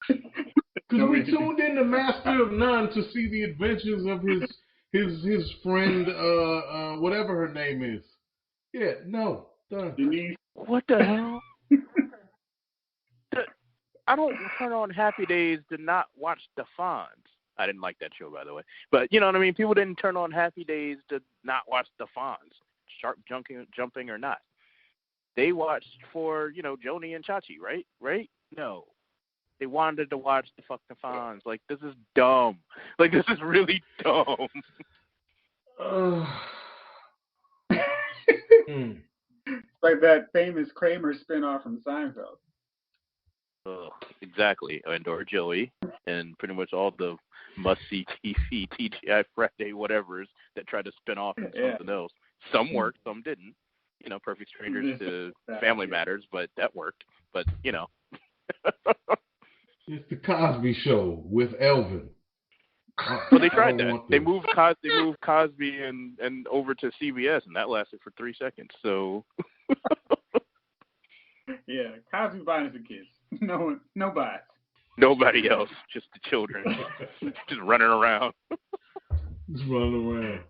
Speaker 3: Because we tuned in to Master of None to see the adventures of his friend, whatever her name is. Yeah, no.
Speaker 1: Denise.
Speaker 4: What the hell? I don't turn on Happy Days to not watch The Fonz. I didn't like that show, by the way. But you know what I mean? People didn't turn on Happy Days to not watch The Fonz, sharp jumping or not. They watched for, you know, Joni and Chachi, right? Right? No. They wanted to watch the Fonz. Like, this is dumb. Like, this is really dumb.
Speaker 1: Like that famous Kramer spinoff from Seinfeld.
Speaker 4: Exactly. And or Joey. And pretty much all the must-see TV, TGI Friday, whatevers that tried to spin off into something else. Some worked, some didn't. You know, Perfect Strangers to Family Matters, but that worked. But, you know.
Speaker 3: It's the Cosby Show with Elvin.
Speaker 4: Well, they tried that. They moved Cosby and over to CBS, and that lasted for 3 seconds. So.
Speaker 1: Yeah, Cosby buying the kids. No bias.
Speaker 4: Nobody else, just the children, just running around.
Speaker 3: Just running around.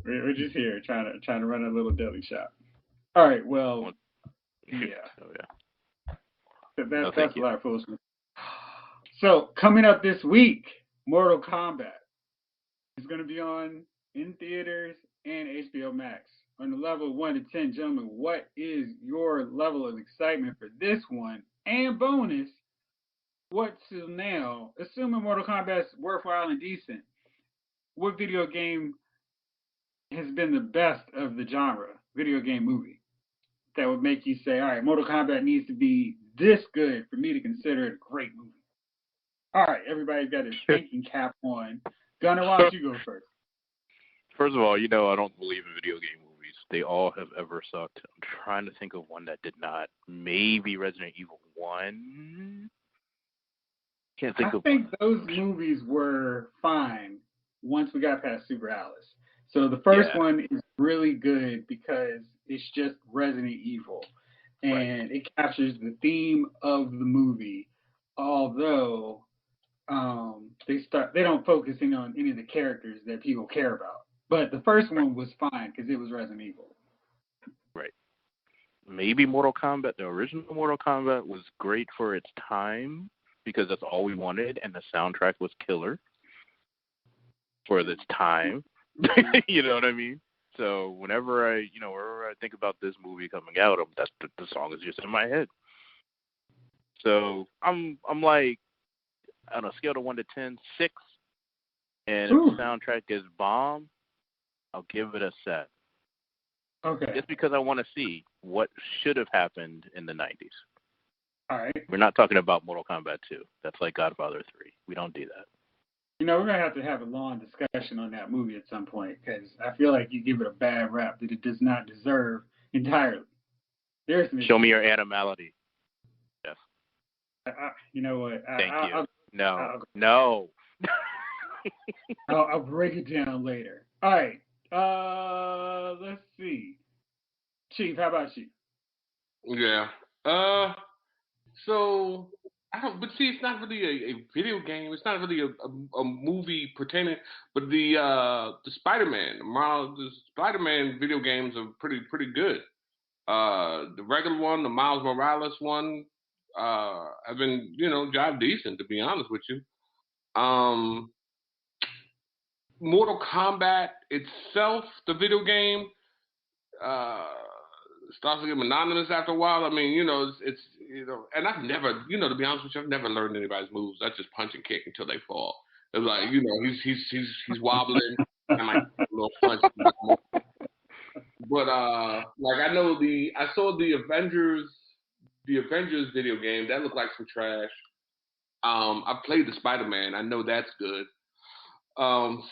Speaker 1: We're just here trying to run a little deli shop. All right, well, yeah.
Speaker 4: Oh, yeah.
Speaker 1: That's a lot of foolishness. So coming up this week, Mortal Kombat is going to be on in theaters and HBO Max. On the level of 1 to 10, gentlemen, what is your level of excitement for this one? And bonus, what till now, assuming Mortal Kombat's worthwhile and decent, what video game has been the best of the genre, video game movie? that would make you say, all right, Mortal Kombat needs to be this good for me to consider it a great movie? All right, everybody's got their thinking cap on. Gunnar, why don't you go first?
Speaker 4: First of all, I don't believe in video game movies. They all have ever sucked. I'm trying to think of one that did not. Maybe Resident Evil 1. Can't think of.
Speaker 1: I think those movies were fine once we got past Super Alice. So the first one is really good because it's just Resident Evil, and it captures the theme of the movie. Although they don't focus in on any of the characters that people care about. But the first one was fine because it was Resident Evil.
Speaker 4: Right. Maybe Mortal Kombat, the original Mortal Kombat, was great for its time because that's all we wanted, and the soundtrack was killer for its time. You know what I mean? So whenever I think about this movie coming out, that's the song is just in my head. So I'm like, on a scale of 1 to 10, 6. And if the soundtrack is bomb, I'll give it a 7.
Speaker 1: Okay.
Speaker 4: Just because I want to see what should have happened in the 90s.
Speaker 1: All right.
Speaker 4: We're not talking about Mortal Kombat 2. That's like Godfather 3. We don't do that.
Speaker 1: We're going to have a long discussion on that movie at some point because I feel like you give it a bad rap that it does not deserve entirely.
Speaker 4: Show me your animality. Yes.
Speaker 1: You know what?
Speaker 4: Thank you. No.
Speaker 1: I'll break it down later. All right. Let's see. Chief, how about you?
Speaker 5: Yeah. So I don't. But see, it's not really a video game. It's not really a movie pertaining. But the Spider-Man, the Spider-Man video games are pretty good. The regular one, the Miles Morales one, have been job decent, to be honest with you. Mortal Kombat itself, the video game, starts to get monotonous after a while. I mean, it's and I've never, to be honest with you, I've never learned anybody's moves. I just punch and kick until they fall. It's like, he's wobbling and like a little punch. But like I saw the Avengers video game that looked like some trash. I played the Spider-Man. I know that's good.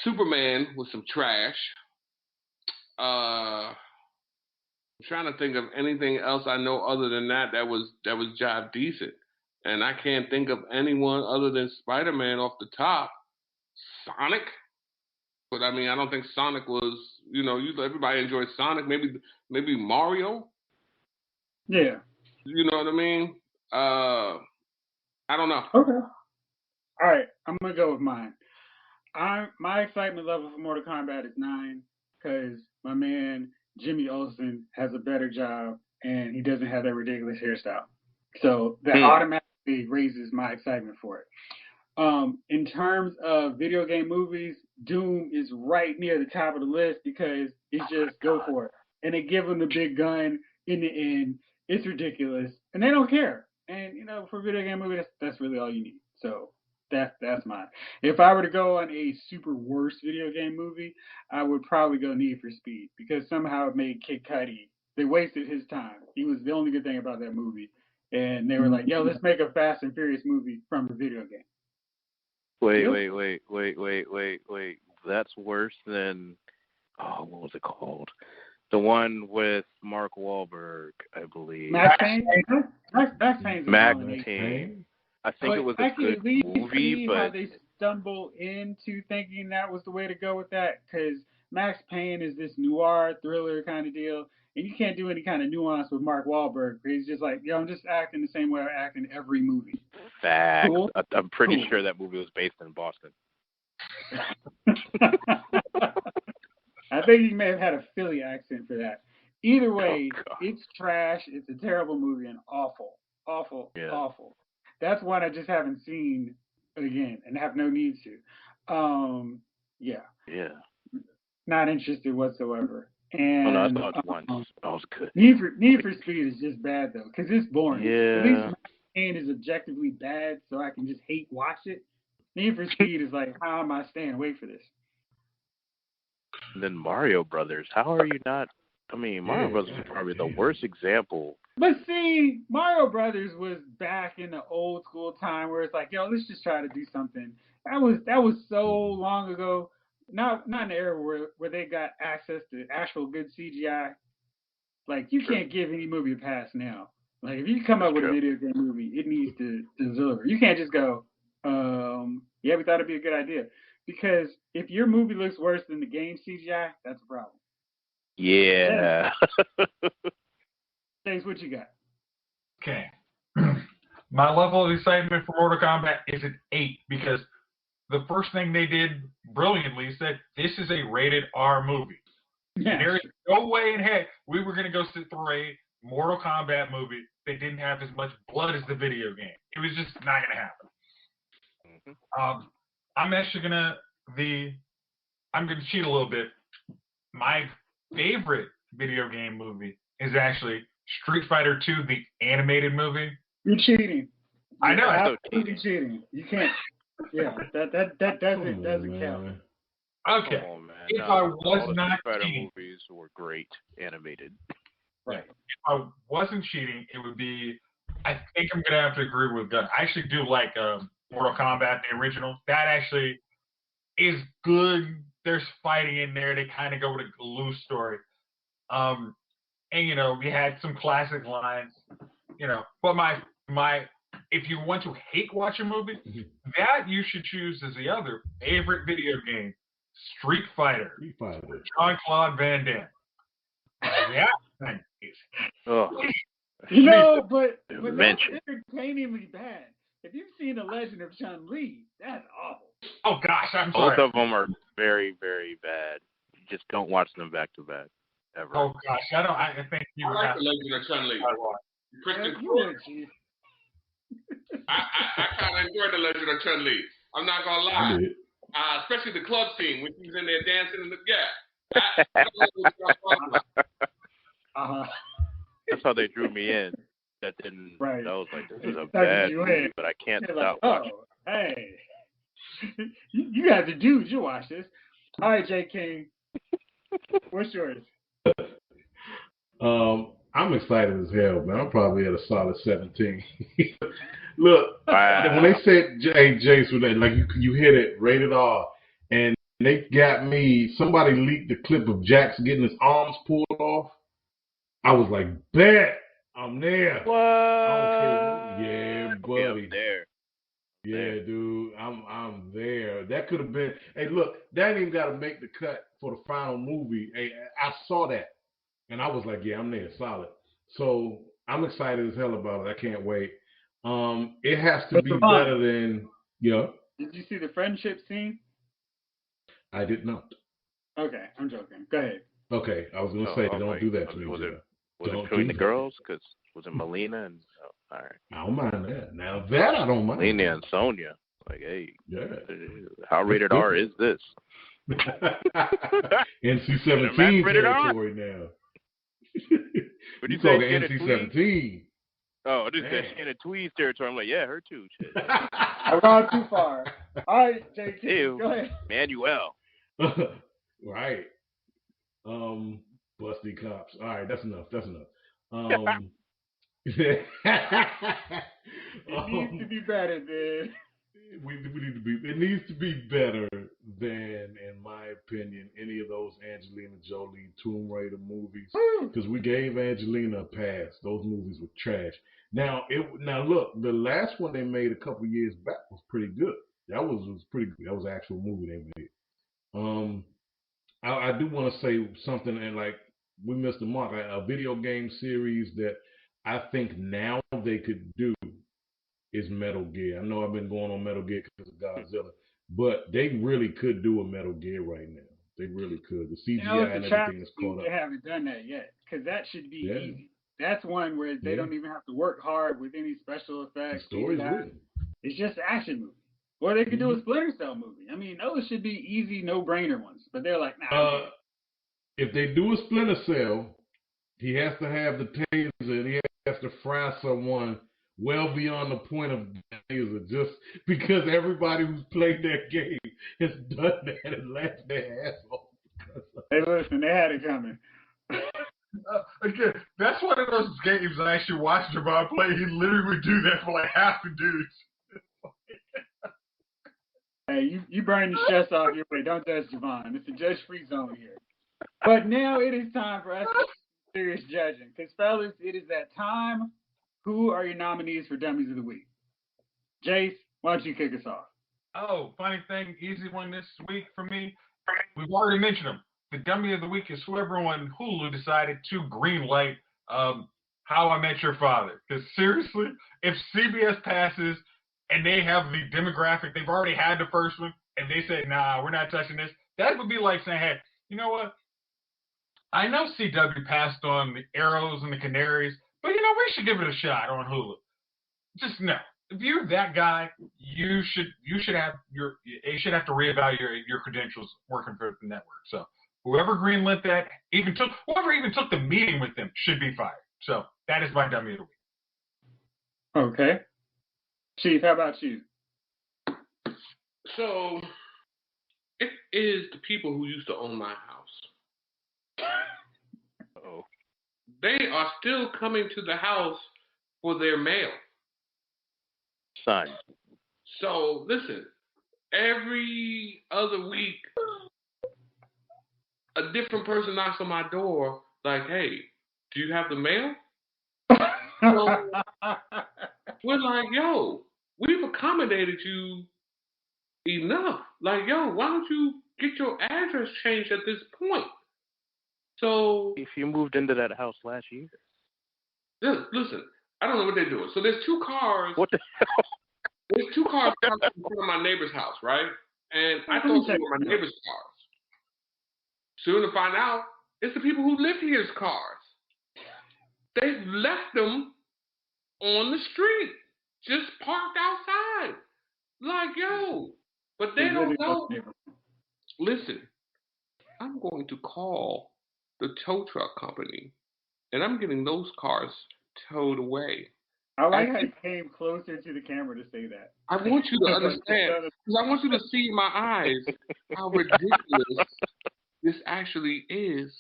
Speaker 5: Superman was some trash. I'm trying to think of anything else I know other than that was job decent, and I can't think of anyone other than Spider-Man off the top. Sonic, but I mean I don't think Sonic was. Everybody enjoyed Sonic. Maybe Mario.
Speaker 1: Yeah.
Speaker 5: You know what I mean? I don't know.
Speaker 1: Okay. All right, I'm gonna go with mine. My excitement level for Mortal Kombat is 9 because my man Jimmy Olsen has a better job and he doesn't have that ridiculous hairstyle. So that automatically raises my excitement for it. In terms of video game movies, Doom is right near the top of the list because it's just go for it. And they give him the big gun in the end. It's ridiculous. And they don't care. And, for a video game movie, that's really all you need. So that's mine. If I were to go on a super worst video game movie, I would probably go Need for Speed because somehow it made Kid Cudi. They wasted his time. He was the only good thing about that movie. And they were like, yo, let's make a Fast and Furious movie from a video game.
Speaker 4: Wait. That's worse than, what was it called? The one with Mark Wahlberg, I believe.
Speaker 1: Max Payne? Max Payne's
Speaker 4: Max Payne. I think it was a good movie, but
Speaker 1: how they stumble into thinking that was the way to go with that, because Max Payne is this noir thriller kind of deal, and you can't do any kind of nuance with Mark Wahlberg. He's just like, yo, I'm just acting the same way I act in every movie.
Speaker 4: Fact. Cool. I'm pretty sure that movie was based in Boston.
Speaker 1: I think he may have had a Philly accent for that. Either way, it's trash. It's a terrible movie and awful. That's one I just haven't seen again and have no need to. Yeah. Not interested whatsoever. And
Speaker 4: I saw it once. That was good.
Speaker 1: Need for Speed is just bad though, because it's boring.
Speaker 4: Yeah.
Speaker 1: At least Max Payne is objectively bad, so I can just hate watch it. Need for Speed is like, how am I staying awake for this?
Speaker 4: And then Mario Brothers. How are you not I mean, Mario Brothers is probably the worst example.
Speaker 1: But see, Mario Brothers was back in the old school time where it's like, yo, let's just try to do something. That was so long ago. Not in the era where they got access to actual good CGI. Like you can't give any movie a pass now. Like if you come up with a video game movie, it needs to deliver. You can't just go, yeah, we thought it'd be a good idea. Because if your movie looks worse than the game CGI, that's a problem.
Speaker 4: Yeah.
Speaker 1: James, what you got?
Speaker 2: Okay. My level of excitement for Mortal Kombat is an 8 because the first thing they did brilliantly said, this is a rated R movie. Yeah. There is no way in heck we were going to go sit through a Mortal Kombat movie that didn't have as much blood as the video game. It was just not going to happen. Mm-hmm. I'm actually going to cheat a little bit. My favorite video game movie is actually Street Fighter 2, the animated movie.
Speaker 1: You're cheating.
Speaker 2: I know.
Speaker 1: You're cheating. You can't. Yeah, that doesn't count.
Speaker 2: Okay.
Speaker 4: Come on, man.
Speaker 2: If I was not
Speaker 4: Street Fighter
Speaker 2: cheating,
Speaker 4: movies were great animated.
Speaker 2: Right. If I wasn't cheating, it would be. I think I'm gonna have to agree with Gunn. I actually do like Mortal Kombat, the original. That actually is good. There's fighting in there. They kind of go with a loose story. And we had some classic lines. But my if you want to hate watch a movie, that you should choose as the other favorite video game, Street Fighter. Jean-Claude Van Damme. That thing is.
Speaker 1: But that's entertainingly bad. If you've seen The Legend of Chun-Li, that's awful.
Speaker 2: Oh gosh, I'm sorry.
Speaker 4: Both of them are very, very bad. You just don't watch them back to back ever.
Speaker 2: Oh gosh, I think you would have
Speaker 5: The Legend of Chun-Li. I kind of enjoyed The Legend of Chun-Li. I'm not gonna lie. Especially the club scene when she was in there dancing in the
Speaker 4: That's how they drew me in. That didn't.
Speaker 1: Right.
Speaker 4: I was like, this is a bad movie, but I can't stop watching.
Speaker 1: Hey, you guys are dudes. You watch this. All right, J. King. What's yours?
Speaker 3: I'm excited as hell, man. I'm probably at a solid 17. Look, when they said Jace with that, like you hit it, rated R, and they got me. Somebody leaked the clip of Jax getting his arms pulled off. I was like, bet I'm there.
Speaker 4: What?
Speaker 3: Yeah, buddy.
Speaker 4: Okay, I'm there.
Speaker 3: Yeah, dude, I'm there. That could have been. Hey, look, that ain't even got to make the cut for the final movie. Hey, I saw that, and I was like, yeah, I'm there, solid. So I'm excited as hell about it. I can't wait. It has to be better than
Speaker 1: Did you see the friendship scene?
Speaker 3: I did not.
Speaker 1: Okay, I'm joking. Go ahead.
Speaker 3: Okay, I was gonna say, don't do that to me.
Speaker 4: Was it between the girls? Because was it Melina and? All right.
Speaker 3: I don't mind that. Now that I don't mind.
Speaker 4: Melina and Sonya. Like, hey,
Speaker 3: yeah.
Speaker 4: How rated R is this?
Speaker 3: NC-17 territory now.
Speaker 4: But you
Speaker 3: talking NC-17?
Speaker 4: Oh, this is Shannon Tweed's territory. I'm like, yeah, her too. Shit.
Speaker 1: I've gone too far. All right, JK, go ahead.
Speaker 4: Manuel.
Speaker 3: Right. Busty cops. All right, that's enough.
Speaker 1: It needs to be better, man.
Speaker 3: It needs to be better than, in my opinion, any of those Angelina Jolie Tomb Raider movies. Because we gave Angelina a pass. Those movies were trash. Now look, the last one they made a couple years back was pretty good. That was pretty good. That was an actual movie they made. I do want to say something, and like we missed the mark. A video game series that I think now they could do is Metal Gear. I know I've been going on Metal Gear because of Godzilla, but they really could do a Metal Gear right now. They really could. The CGI and everything is caught up.
Speaker 1: They haven't done that yet because that should be easy. That's one where they don't even have to work hard with any special effects.
Speaker 3: The story's written.
Speaker 1: It's just an action movie. Or they could do a Splinter Cell movie. I mean, those should be easy, no-brainer ones. But they're like, nah.
Speaker 3: If they do a Splinter Cell, he has to have the taser, and he has to fry someone well beyond the point of taser, just because everybody who's played that game has done that and laughed their ass off.
Speaker 1: Hey, listen, they had it coming.
Speaker 2: Again, that's one of those games I actually watched Javon play. He literally would do that for like half the dudes.
Speaker 1: Hey, you burn the stress off your way. Don't judge Javon. It's a judge-free zone here. But now it is time for us to do serious judging. Because, fellas, it is that time. Who are your nominees for Dummies of the Week? Jace, why don't you kick us off?
Speaker 2: Oh, funny thing, easy one this week for me. We've already mentioned him. The Dummy of the Week is whoever on Hulu decided to greenlight How I Met Your Father. Because seriously, if CBS passes and they have the demographic, they've already had the first one, and they say, nah, we're not touching this, that would be like saying, hey, you know what? I know CW passed on the Arrows and the Canaries, but you know, we should give it a shot on Hulu. Just no. If you're that guy, you should have to reevaluate your credentials working for the network. So whoever greenlit that, whoever even took the meeting with them should be fired. So that is my dummy of the week.
Speaker 1: Okay. Chief, how about you?
Speaker 5: So it is the people who used to own my house.
Speaker 4: Oh.
Speaker 5: They are still coming to the house for their mail.
Speaker 4: Son.
Speaker 5: So listen, every other week, a different person knocks on my door, like, "Hey, do you have the mail?" So we're like, "Yo, we've accommodated you enough. Like, yo, why don't you get your address changed at this point?" So
Speaker 4: If you moved into that house last year.
Speaker 5: listen, I don't know what they're doing. So there's two cars.
Speaker 4: What the hell?
Speaker 5: There's two cars parked in front of my neighbor's house, right? And I thought they were my neighbor's cars. Soon to find out, it's the people who live here's cars. They've left them on the street, just parked outside. Like, yo, but they don't know. Listen, I'm going to call the tow truck company, and I'm getting those cars towed away.
Speaker 1: I like how you came closer to the camera to say that.
Speaker 5: I want you to understand, because I want you to see in my eyes how ridiculous this actually is.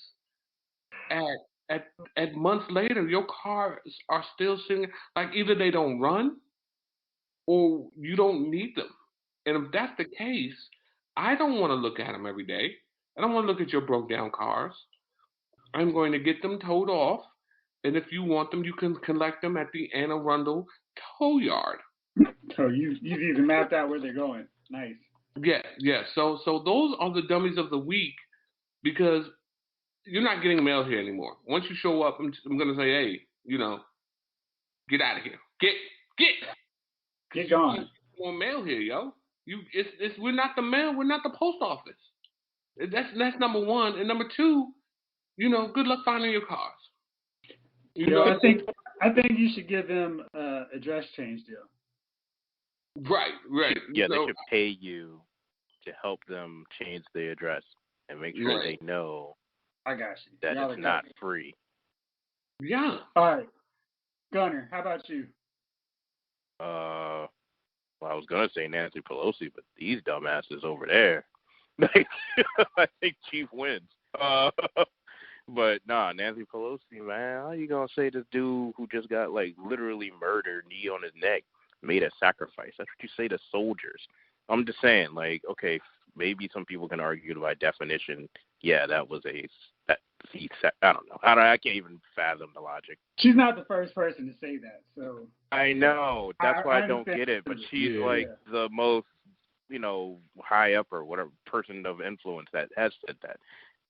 Speaker 5: At months later, your cars are still sitting, like either they don't run or you don't need them. And if that's the case, I don't want to look at them every day. I don't want to look at your broke down cars. I'm going to get them towed off. And if you want them, you can collect them at the Anne Arundel tow yard.
Speaker 1: So you've even mapped out where they're going. Nice.
Speaker 5: Yeah. So those are the dummies of the week, because you're not getting mail here anymore. Once you show up, I'm going to say, hey, get out of here.
Speaker 1: Get gone.
Speaker 5: More mail here, yo. We're not the mail. We're not the post office. That's number one. And number two, good luck finding your cars.
Speaker 1: I think you should give them a dress change deal.
Speaker 5: Right.
Speaker 4: Yeah, they should pay you to help them change the address and make sure they know
Speaker 1: I got you.
Speaker 4: that it's not free.
Speaker 5: Yeah.
Speaker 1: All right. Gunner, how about you?
Speaker 4: Well, I was gonna say Nancy Pelosi, but these dumbasses over there, I think Chief wins. But nah, Nancy Pelosi, man, how you gonna say this dude who just got literally murdered, knee on his neck, made a sacrifice? That's what you say to soldiers. I'm just saying, okay, maybe some people can argue by definition, yeah, that was I don't know. I can't even fathom the logic.
Speaker 1: She's not the first person to say that, so.
Speaker 4: I know. That's why I don't get it. But she's the most, high up or whatever person of influence that has said that.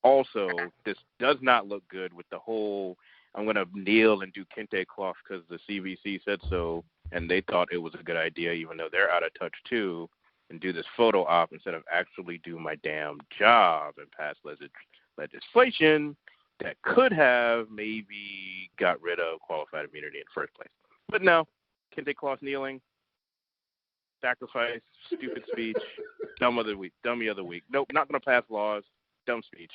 Speaker 4: Also, this does not look good with the whole, I'm going to kneel and do kente cloth because the CBC said so, and they thought it was a good idea, even though they're out of touch too, and do this photo op instead of actually do my damn job and pass legislation that could have maybe got rid of qualified immunity in the first place. But no, kente cloth kneeling, sacrifice, stupid speech, dummy of the week. Nope, not going to pass laws. Dumb speech.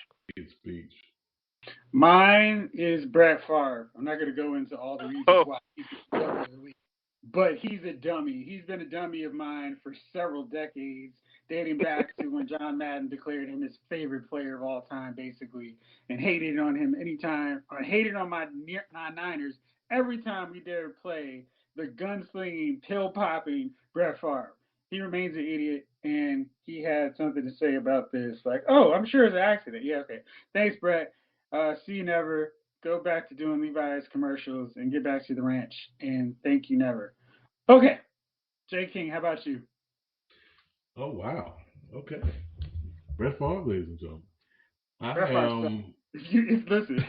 Speaker 1: Mine is Brett Favre. I'm not going to go into all the reasons why he's the dummy of the week, but he's a dummy. He's been a dummy of mine for several decades. dating back to when John Madden declared him his favorite player of all time, basically, and hated on him anytime, or hated on my Niners every time we dared play the gunslinging, pill popping Brett Favre. He remains an idiot, and he had something to say about this. Like, oh, I'm sure it's an accident. Yeah, okay. Thanks, Brett. See you never. Go back to doing Levi's commercials and get back to the ranch. And thank you never. Okay. J. King, how about you?
Speaker 3: Oh wow. Okay. Brett Favre, ladies and gentlemen.
Speaker 1: Brett Favre. Listen,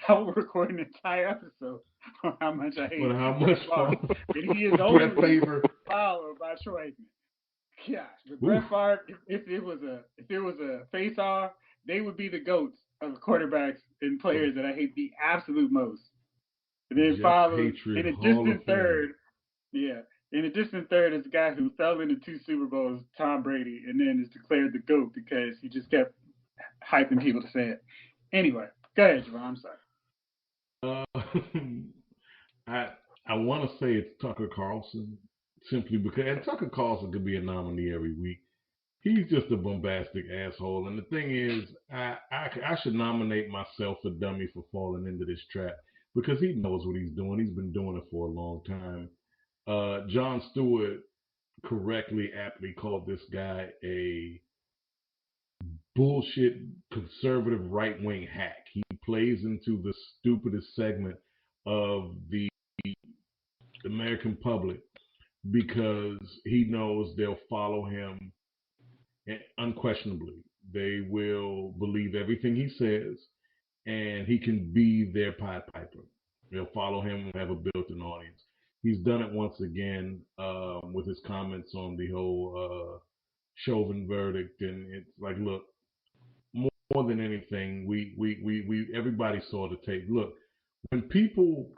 Speaker 1: I will record an entire episode on how much I hate
Speaker 3: But how much
Speaker 1: and he is only followed by Troy Aikman. Gosh, but Brett Favre, if it was a face off, they would be the goats of quarterbacks and players that I hate the absolute most. And then followed in a distant third. Yeah. In a distant third is the guy who fell into 2 Super Bowls, Tom Brady, and then is declared the GOAT because he just kept hyping people to say it. Anyway, go ahead, Javon. I'm
Speaker 3: sorry. I want to say it's Tucker Carlson, simply because, and Tucker Carlson could be a nominee every week. He's just a bombastic asshole. And the thing is, I should nominate myself for Dummy for falling into this trap because he knows what he's doing. He's been doing it for a long time. Jon Stewart correctly, aptly called this guy a bullshit conservative right-wing hack. He plays into the stupidest segment of the American public because he knows they'll follow him unquestionably. They will believe everything he says, and he can be their Pied Piper. They'll follow him and have a built-in audience. He's done it once again with his comments on the whole Chauvin verdict, and it's like, look, more than anything, we everybody saw the tape. Look, when people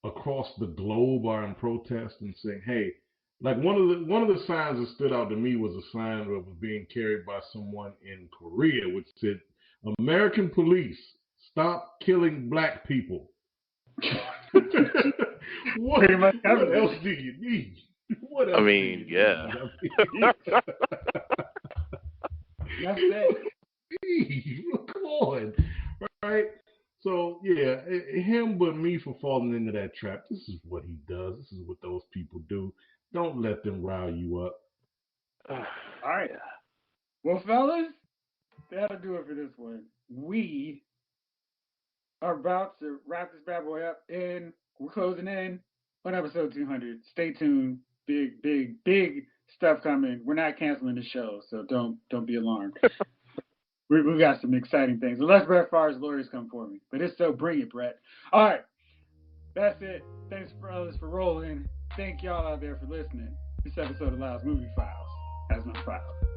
Speaker 3: across the globe are in protest and saying, "Hey," like one of the signs that stood out to me was a sign that was being carried by someone in Korea, which said, "American police, stop killing black people." What else do you need? What else
Speaker 4: yeah.
Speaker 1: That's it.
Speaker 3: Come on, right? So yeah, him but me for falling into that trap. This is what he does. This is what those people do. Don't let them rile you up.
Speaker 1: All right. Well, fellas, that'll do it for this one. We are about to wrap this bad boy up, and we're closing in on episode 200. Stay tuned. Big stuff coming. We're not canceling the show, so don't be alarmed. we got some exciting things. Unless Brett Favre's lawyers come for me. But if so, bring it, Brett. All right. That's it. Thanks, fellas, for rolling. Thank y'all out there for listening. This episode of Lyle's Movie Files has no files.